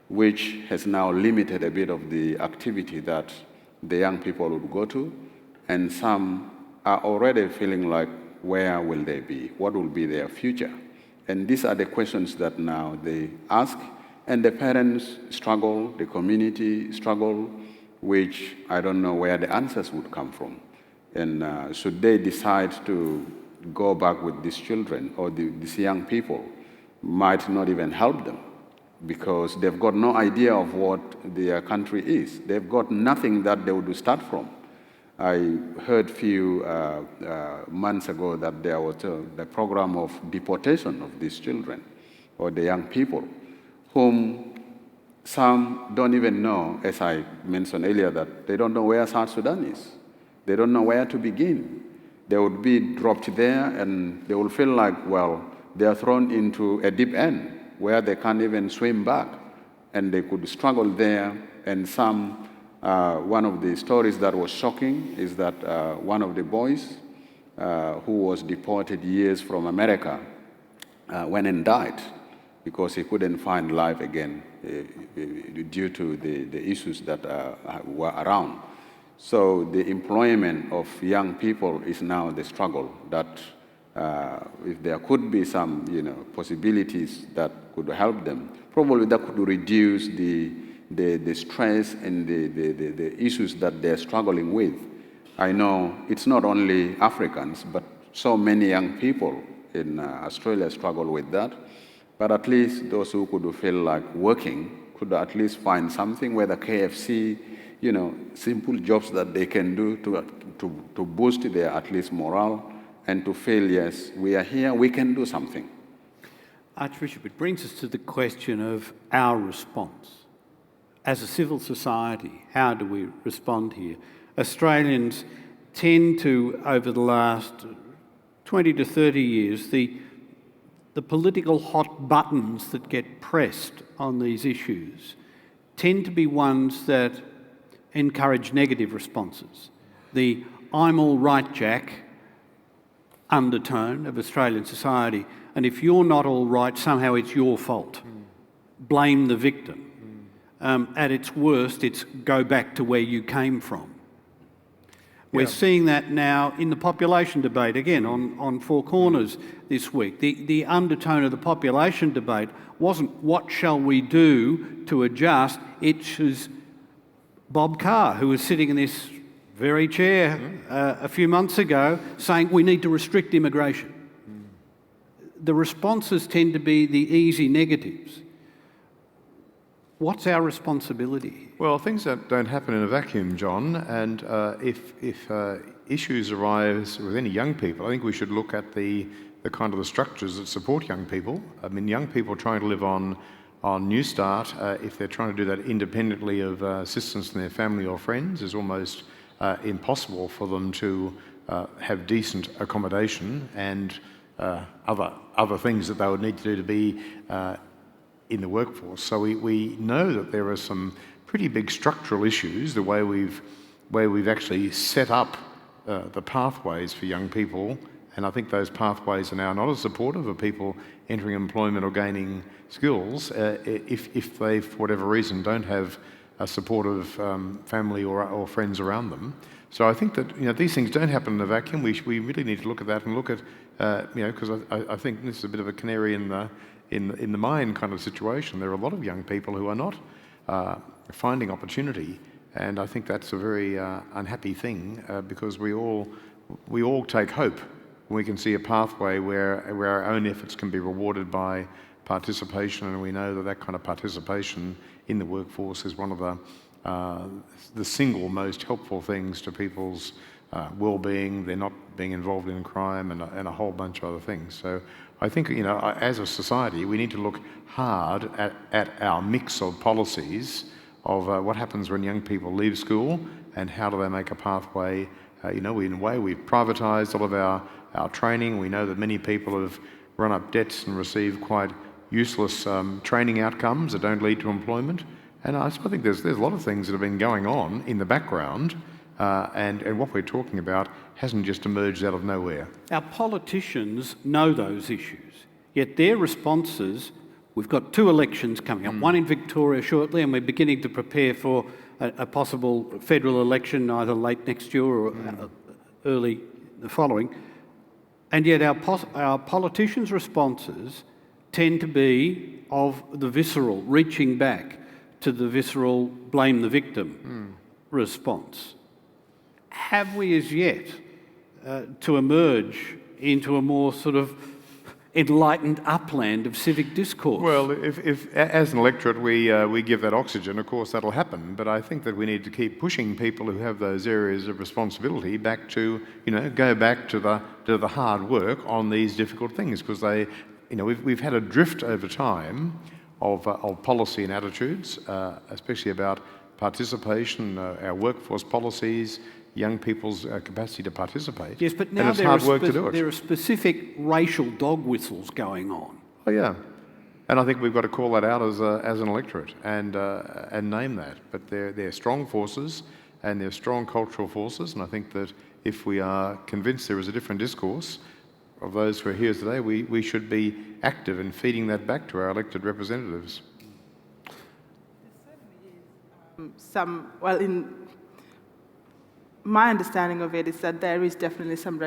which has now limited a bit of the activity that the young people would go to. And some are already feeling like, where will they be? What will be their future? And these are the questions that now they ask. And the parents struggle, the community struggle, which I don't know where the answers would come from. And should they decide to go back with these children or these young people, might not even help them, because they've got no idea of what their country is. They've got nothing that they would start from. I heard a few months ago that there was the program of deportation of these children or the young people, whom some don't even know, as I mentioned earlier, that they don't know where South Sudan is. They don't know where to begin. They would be dropped there and they will feel like, well, they are thrown into a deep end where they can't even swim back, and they could struggle there. And some, one of the stories that was shocking is that one of the boys who was deported years from America went and died because he couldn't find life again due to the issues that were around. So the employment of young people is now the struggle, that if there could be some possibilities that could help them, probably that could reduce the stress and the issues that they're struggling with. I know it's not only Africans, but so many young people in Australia struggle with that. But at least those who could feel like working could at least find something, whether KFC, simple jobs that they can do to boost their at least morale and to feel, yes, we are here, we can do something. Archbishop, it brings us to the question of our response. As a civil society, how do we respond here? Australians tend to, over the last 20 to 30 years, the political hot buttons that get pressed on these issues tend to be ones that encourage negative responses. The "I'm all right, Jack" undertone of Australian society, and if you're not all right, somehow it's your fault. Blame the victim. At its worst, it's go back to where you came from. We're seeing that now in the population debate, again, on Four Corners this week. The undertone of the population debate wasn't what shall we do to adjust, it was Bob Carr, who was sitting in this very chair a few months ago, saying we need to restrict immigration. The responses tend to be the easy negatives. What's our responsibility? Well, things don't happen in a vacuum, John, and if issues arise with any young people, I think we should look at the kind of the structures that support young people. I mean, young people trying to live on New Start, if they're trying to do that independently of assistance from their family or friends, is almost impossible for them to have decent accommodation and other things that they would need to do to be in the workforce. So we know that there are some pretty big structural issues, the way we've actually set up the pathways for young people, and I think those pathways are now not as supportive of people entering employment or gaining skills if they, for whatever reason, don't have a supportive family or friends around them. So I think that these things don't happen in a vacuum. We really need to look at that and look at because I think this is a bit of a canary in the mine kind of situation. There are a lot of young people who are not finding opportunity, and I think that's a very unhappy thing because we all take hope when we can see a pathway where our own efforts can be rewarded by participation, and we know that kind of participation in the workforce is one of the single most helpful things to people's well-being. They're not being involved in crime and a whole bunch of other things. So I think, as a society, we need to look hard at our mix of policies of what happens when young people leave school and how do they make a pathway. In a way, we've privatised all of our training. We know that many people have run up debts and received quite useless training outcomes that don't lead to employment. And I think there's a lot of things that have been going on in the background, and what we're talking about hasn't just emerged out of nowhere. Our politicians know those issues, yet their responses, we've got 2 elections coming up, one in Victoria shortly, and we're beginning to prepare for a possible federal election either late next year or early the following. And yet our politicians' responses tend to be of the visceral, reaching back to the visceral blame the victim response. Have we as yet to emerge into a more sort of enlightened upland of civic discourse? Well, if as an electorate we give that oxygen, of course that'll happen. But I think that we need to keep pushing people who have those areas of responsibility back to, go back to the hard work on these difficult things, because we've had a drift over time of policy and attitudes, especially about participation, our workforce policies, young people's capacity to participate. Yes, but now and it's hard work to do it. There are specific racial dog whistles going on. Oh yeah, and I think we've got to call that out as an electorate and name that. But they're strong forces and they're strong cultural forces, and I think that if we are convinced there is a different discourse of those who are here today, we should be active in feeding that back to our elected representatives. In my understanding of it is that there is definitely some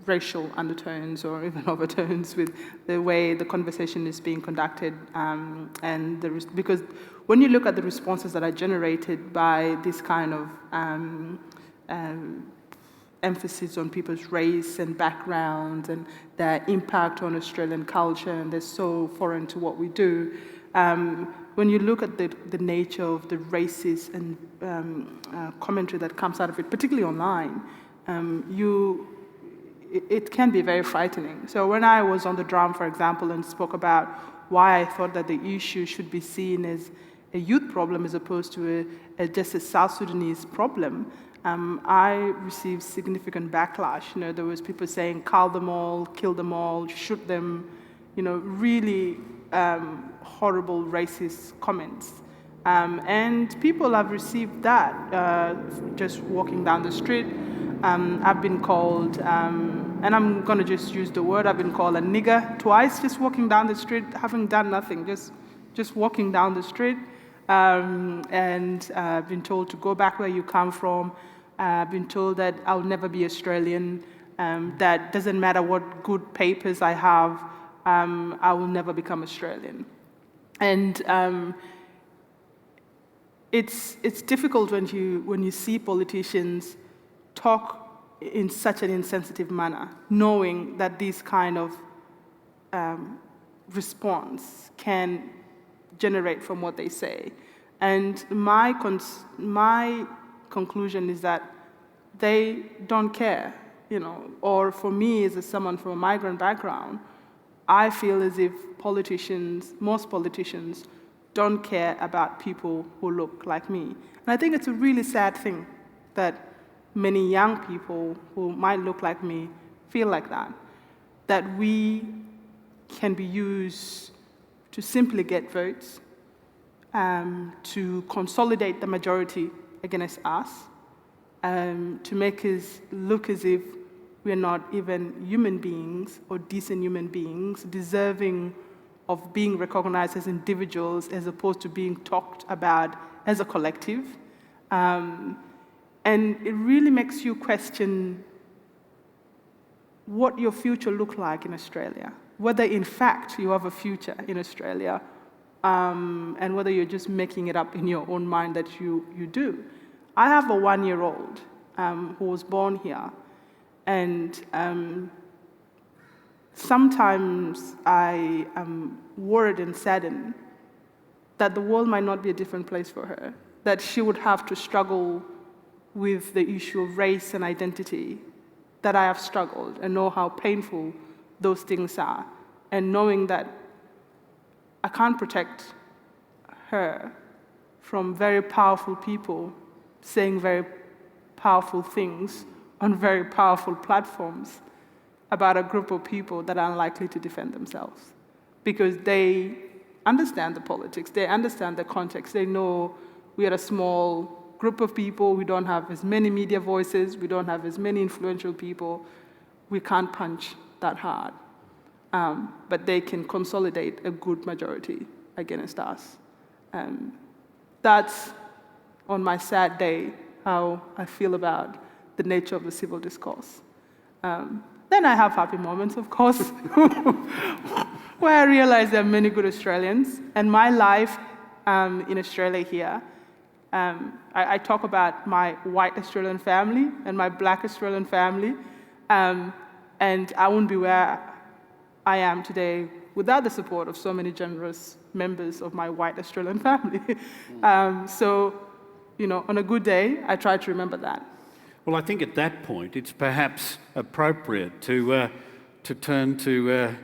racial undertones or even overtones with the way the conversation is being conducted, because when you look at the responses that are generated by this kind of emphasis on people's race and background and their impact on Australian culture, and they're so foreign to what we do. When you look at the nature of the racist and commentary that comes out of it, particularly online, it can be very frightening. So when I was on the drum, for example, and spoke about why I thought that the issue should be seen as a youth problem as opposed to just a South Sudanese problem, I received significant backlash. There was people saying, cull them all, kill them all, shoot them, really horrible racist comments. And people have received that just walking down the street. I've been called, and I'm going to just use the word, I've been called a nigger twice just walking down the street, having done nothing, just walking down the street. And I've been told to go back where you come from. I've been told that I'll never be Australian, that doesn't matter what good papers I have, I will never become Australian. And it's difficult when you see politicians talk in such an insensitive manner, knowing that this kind of response can generate from what they say. And my conclusion is that they don't care, or for me as someone from a migrant background, I feel as if most politicians don't care about people who look like me. And I think it's a really sad thing that many young people who might look like me feel like that we can be used to simply get votes, to consolidate the majority against us, to make us look as if we're not even human beings or decent human beings, deserving of being recognized as individuals as opposed to being talked about as a collective. And it really makes you question what your future look like in Australia, whether in fact you have a future in Australia, and whether you're just making it up in your own mind that you do. I have a 1-year-old who was born here, and sometimes I am worried and saddened that the world might not be a different place for her, that she would have to struggle with the issue of race and identity, that I have struggled and know how painful those things are, and knowing that I can't protect her from very powerful people saying very powerful things on very powerful platforms about a group of people that are unlikely to defend themselves because they understand the politics, they understand the context, they know we are a small group of people, we don't have as many media voices, we don't have as many influential people, we can't punch that hard. But they can consolidate a good majority against us. That's, on my sad day, how I feel about the nature of the civil discourse. Then I have happy moments, of course, where I realize there are many good Australians. And my life in Australia here, I talk about my white Australian family and my black Australian family. And I wouldn't be where I am today without the support of so many generous members of my white Australian family. So, on a good day, I try to remember that. Well, I think at that point it's perhaps appropriate to turn to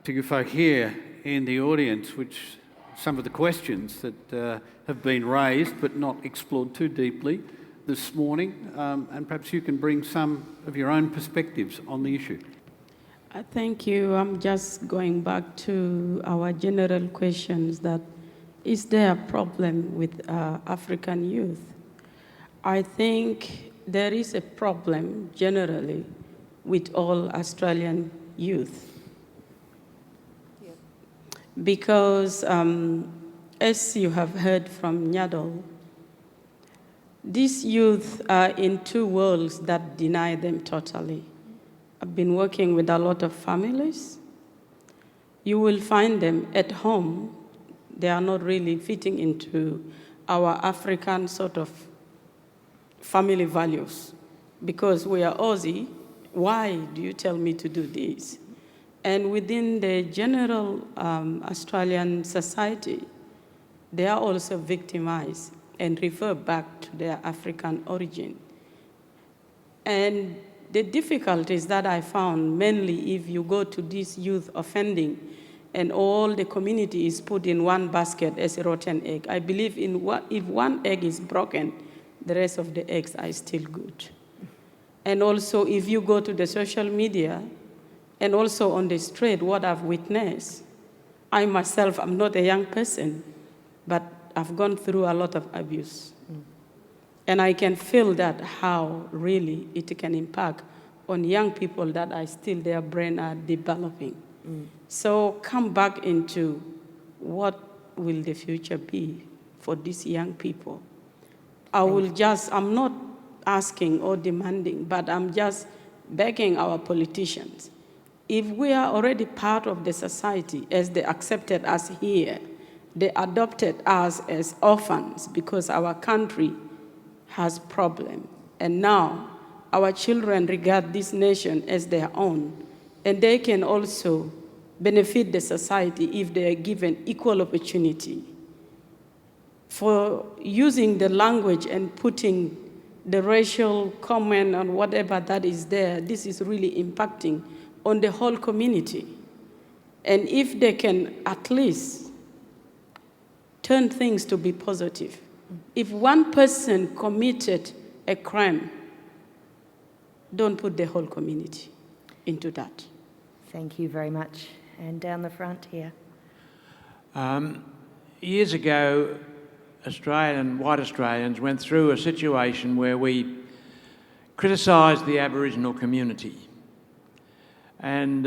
you folk here in the audience, which some of the questions that have been raised but not explored too deeply this morning, and perhaps you can bring some of your own perspectives on the issue. Thank you. I'm just going back to our general questions that is there a problem with African youth? I think there is a problem generally with all Australian youth. Yeah. Because as you have heard from Nyadol, these youth are in two worlds that deny them totally. I've been working with a lot of families. You will find them at home. They are not really fitting into our African sort of family values. Because we are Aussie, why do you tell me to do this? And within the general Australian society, they are also victimized and refer back to their African origin. And the difficulties that I found, mainly if you go to this youth offending and all the community is put in one basket as a rotten egg, I believe if one egg is broken, the rest of the eggs are still good. And also if you go to the social media and also on the street, what I've witnessed, I myself, I'm not a young person, but I've gone through a lot of abuse. And I can feel that how really it can impact on young people that are still, their brain are developing. So come back into what will the future be for these young people. I'm not asking or demanding, but I'm just begging our politicians. If we are already part of the society, as they accepted us here, they adopted us as orphans because our country has problem. And now our children regard this nation as their own, and they can also benefit the society if they are given equal opportunity. For using the language and putting the racial comment on whatever that is there, this is really impacting on the whole community. And if they can at least turn things to be positive. If one person committed a crime, don't put the whole community into that. Thank you very much. And down the front here. Years ago, white Australians went through a situation where we criticised the Aboriginal community. And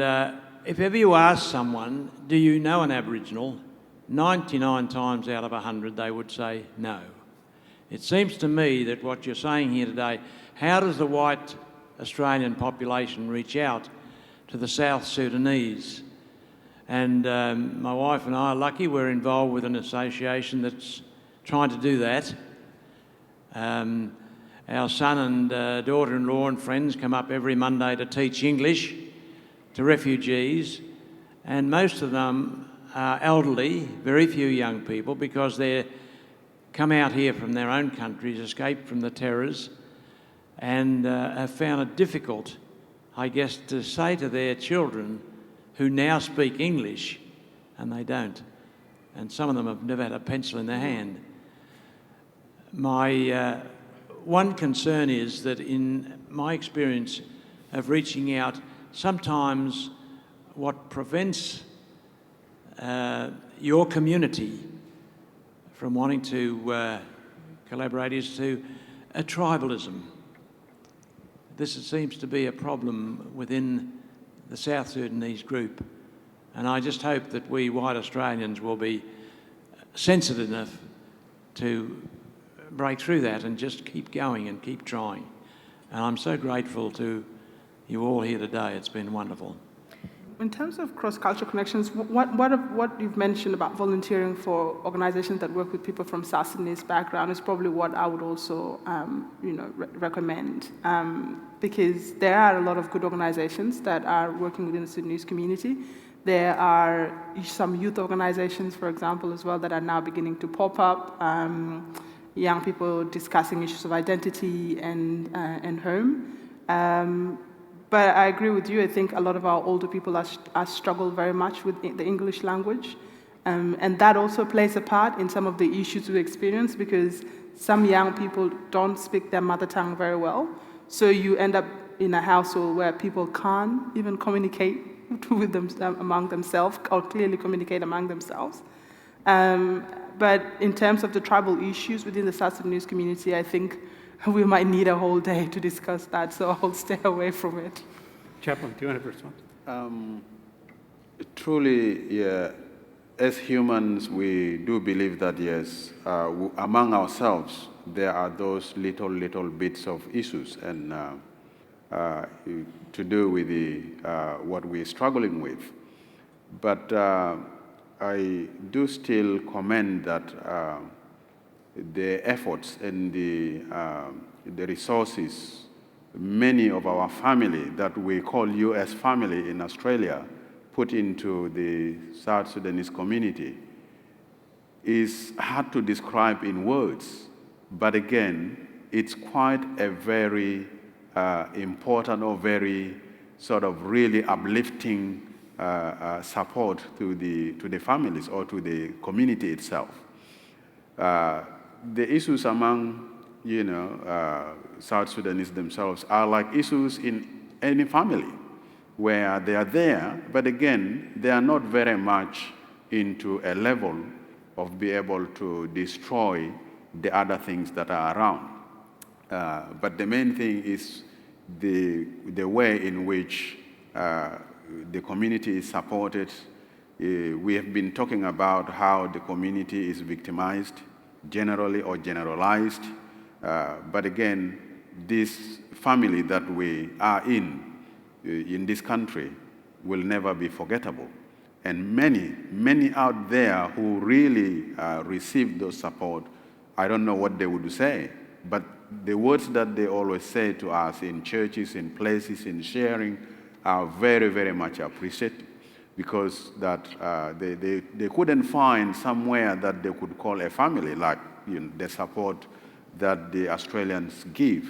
if ever you ask someone, do you know an Aboriginal, 99 times out of 100 they would say no. It seems to me that what you're saying here today, how does the white Australian population reach out to the South Sudanese? And my wife and I are lucky we're involved with an association that's trying to do that. Our son and daughter-in-law and friends come up every Monday to teach English to refugees, and most of them are elderly, very few young people, because they're come out here from their own countries, escaped from the terrors, and have found it difficult, I guess, to say to their children who now speak English, and they don't. And some of them have never had a pencil in their hand. My one concern is that in my experience of reaching out, sometimes what prevents your community from wanting to collaborate is to a tribalism. This seems to be a problem within the South Sudanese group, and I just hope that we white Australians will be sensitive enough to break through that and just keep going and keep trying. And I'm so grateful to you all here today. It's been wonderful. In terms of cross-cultural connections, what you've mentioned about volunteering for organizations that work with people from South Sudanese background is probably what I would also, recommend, because there are a lot of good organizations that are working within the Sudanese community. There are some youth organizations, for example, as well, that are now beginning to pop up. Young people discussing issues of identity and home. But I agree with you. I think a lot of our older people are struggle very much with the English language. And that also plays a part in some of the issues we experience, because some young people don't speak their mother tongue very well. So you end up in a household where people can't even communicate with them among themselves, or clearly communicate among themselves. But in terms of the tribal issues within the South Sudanese community, I think we might need a whole day to discuss that, so I'll stay away from it. Chaplain, do you want to respond? Truly, yeah, as humans, we do believe that, yes, among ourselves, there are those little bits of issues and to do with what we're struggling with. But I do still commend that the efforts and the resources many of our family that we call US family in Australia put into the South Sudanese community is hard to describe in words. But again, it's quite a very important or very sort of really uplifting support to the families or to the community itself. The issues among, South Sudanese themselves are like issues in any family where they are there, but again, they are not very much into a level of being able to destroy the other things that are around. But the main thing is the way in which the community is supported. We have been talking about how the community is victimized, generally or generalized. But again, this family that we are in this country will never be forgettable. And many out there who really receive those support, I don't know what they would say, but the words that they always say to us in churches, in places, in sharing, are very, very much appreciated, because that they couldn't find somewhere that they could call a family like the support that the Australians give.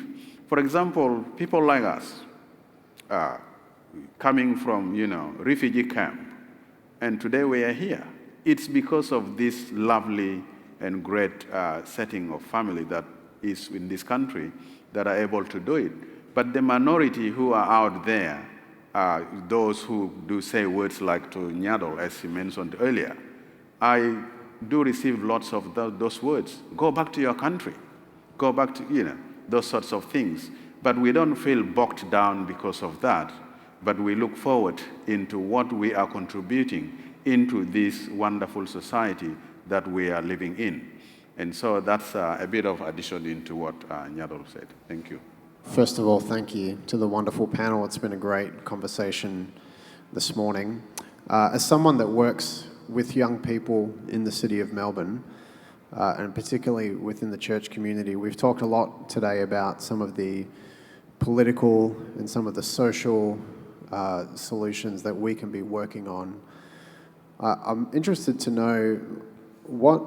For example, people like us coming from refugee camp, and today we are here. It's because of this lovely and great setting of family that is in this country that are able to do it. But the minority who are out there, those who do say words like to Nyadol, as he mentioned earlier, I do receive lots of those words. Go back to your country. Go back to, those sorts of things. But we don't feel bogged down because of that. But we look forward into what we are contributing into this wonderful society that we are living in. And so that's a bit of addition into what Nyadol said. Thank you. First of all, thank you to the wonderful panel. It's been a great conversation this morning. As someone that works with young people in the city of Melbourne, and particularly within the church community, we've talked a lot today about some of the political and some of the social solutions that we can be working on. I'm interested to know, what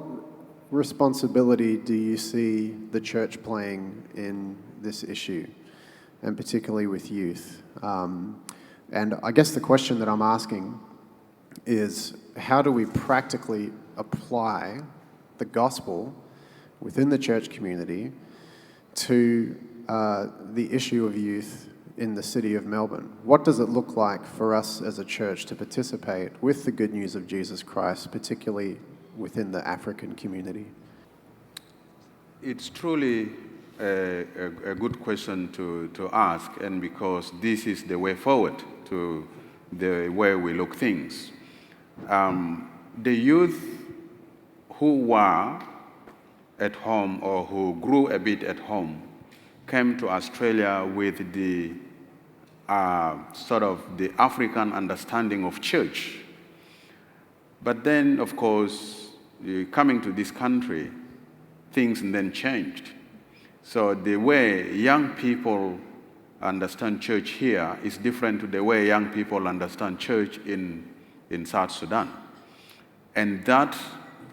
responsibility do you see the church playing in this issue, and particularly with youth? And I guess the question that I'm asking is, how do we practically apply the gospel within the church community to the issue of youth in the city of Melbourne? What does it look like for us as a church to participate with the good news of Jesus Christ, particularly within the African community? It's truly a good question to ask, and because this is the way forward to the way we look things. The youth who were at home or who grew a bit at home came to Australia with the sort of the African understanding of church. But then, of course, coming to this country, things then changed. So the way young people understand church here is different to the way young people understand church in South Sudan. And that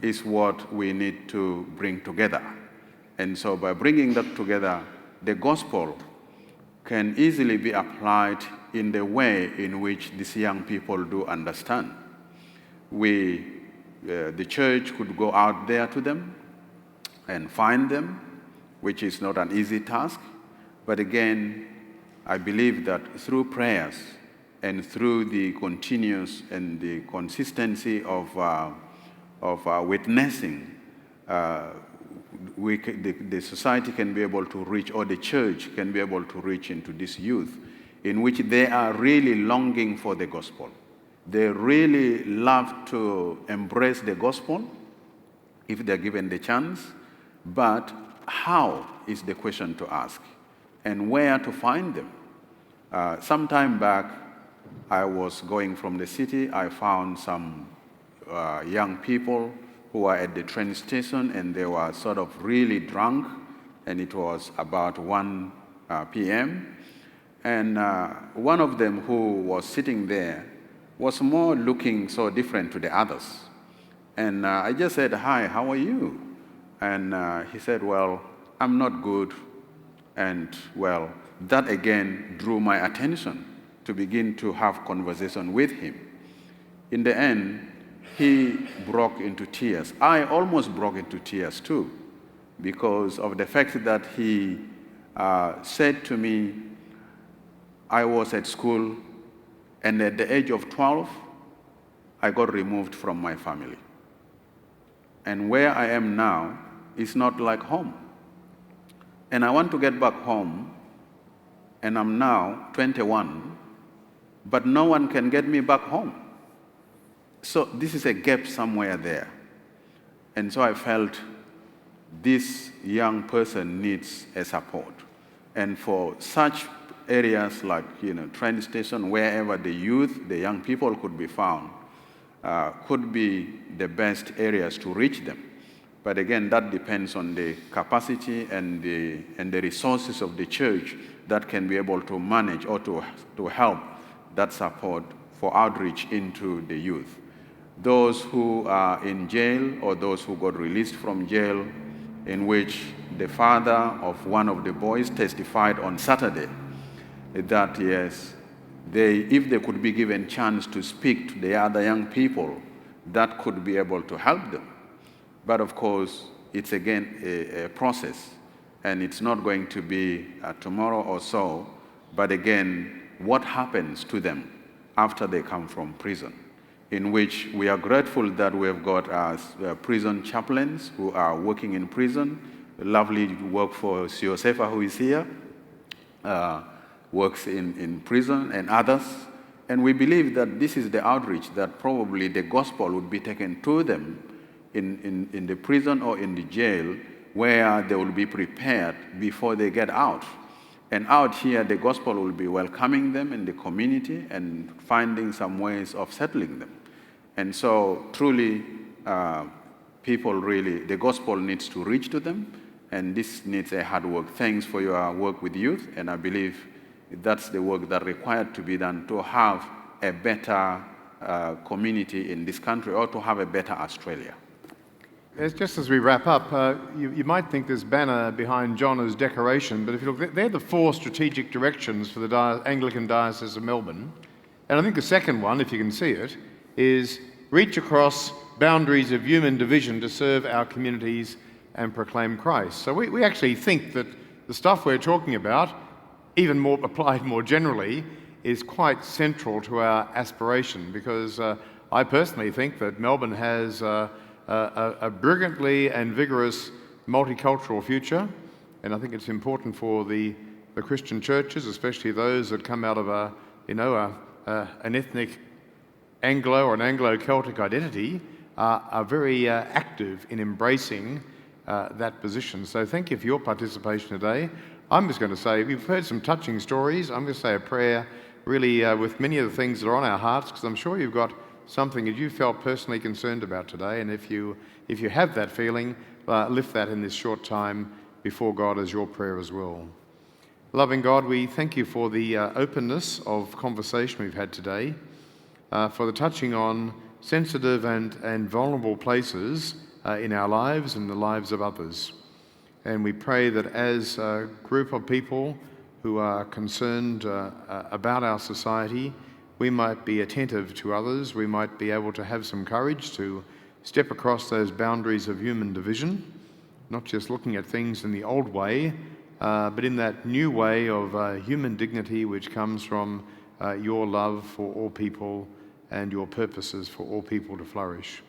is what we need to bring together. And so by bringing that together, the gospel can easily be applied in the way in which these young people do understand. The church could go out there to them and find them, which is not an easy task. But again, I believe that through prayers and through the continuous and the consistency of witnessing, the society can be able to reach, or the church can be able to reach into this youth, in which they are really longing for the gospel. They really love to embrace the gospel if they're given the chance, but how is the question to ask, and where to find them. Some time back, I was going from the city. I found some young people who were at the train station, and they were sort of really drunk, and it was about 1 p.m. And one of them who was sitting there was more looking so different to the others. And I just said, "Hi, how are you?" And he said, "Well, I'm not good." And well, that again drew my attention to begin to have conversation with him. In the end, he broke into tears. I almost broke into tears too, because of the fact that he said to me, "I was at school, and at the age of 12, I got removed from my family. And where I am now is not like home. And I want to get back home, and I'm now 21, but no one can get me back home. So this is a gap somewhere there." And so I felt this young person needs a support. And for such areas like, train station, wherever the youth, the young people could be found, could be the best areas to reach them. But again, that depends on the capacity and the resources of the church that can be able to manage or to help that support for outreach into the youth. Those who are in jail, or those who got released from jail, in which the father of one of the boys testified on Saturday that yes, if they could be given chance to speak to the other young people, that could be able to help them. But of course, it's again a process, and it's not going to be tomorrow or so. But again, what happens to them after they come from prison, in which we are grateful that we have got prison chaplains who are working in prison. Lovely work for Siosefa, who is here, works in prison, and others. And we believe that this is the outreach that probably the gospel would be taken to them in the prison or in the jail, where they will be prepared before they get out. And out here, the gospel will be welcoming them in the community and finding some ways of settling them. And so truly, people really, the gospel needs to reach to them, and this needs a hard work. Thanks for your work with youth, and I believe that's the work that required to be done to have a better community in this country, or to have a better Australia. Just as we wrap up, you might think this banner behind John is decoration, but if you look, they're the 4 strategic directions for the Anglican Diocese of Melbourne. And I think the second one, if you can see it, is reach across boundaries of human division to serve our communities and proclaim Christ. So we actually think that the stuff we're talking about, even more applied more generally, is quite central to our aspiration, because I personally think that Melbourne has a brilliantly and vigorous multicultural future, and I think it's important for the Christian churches, especially those that come out of an ethnic Anglo or an Anglo-Celtic identity, are very active in embracing that position. So thank you for your participation today. I'm just going to say, we've heard some touching stories. I'm going to say a prayer really with many of the things that are on our hearts, because I'm sure you've got something that you felt personally concerned about today, and if you have that feeling, lift that in this short time before God as your prayer as well. Loving God, we thank you for the openness of conversation we've had today, for the touching on sensitive and vulnerable places in our lives and the lives of others. And we pray that as a group of people who are concerned about our society, we might be attentive to others, we might be able to have some courage to step across those boundaries of human division, not just looking at things in the old way, but in that new way of human dignity which comes from your love for all people and your purposes for all people to flourish.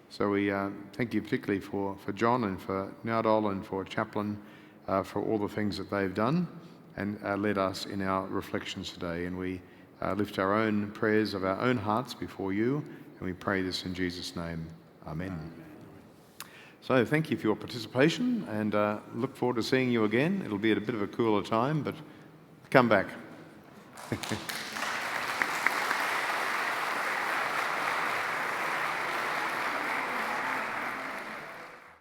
So we thank you particularly for John and for Nyadol and for Chaplain for all the things that they've done and led us in our reflections today. And we lift our own prayers of our own hearts before you, and we pray this in Jesus' name. Amen. So thank you for your participation, and look forward to seeing you again. It'll be at a bit of a cooler time, but come back.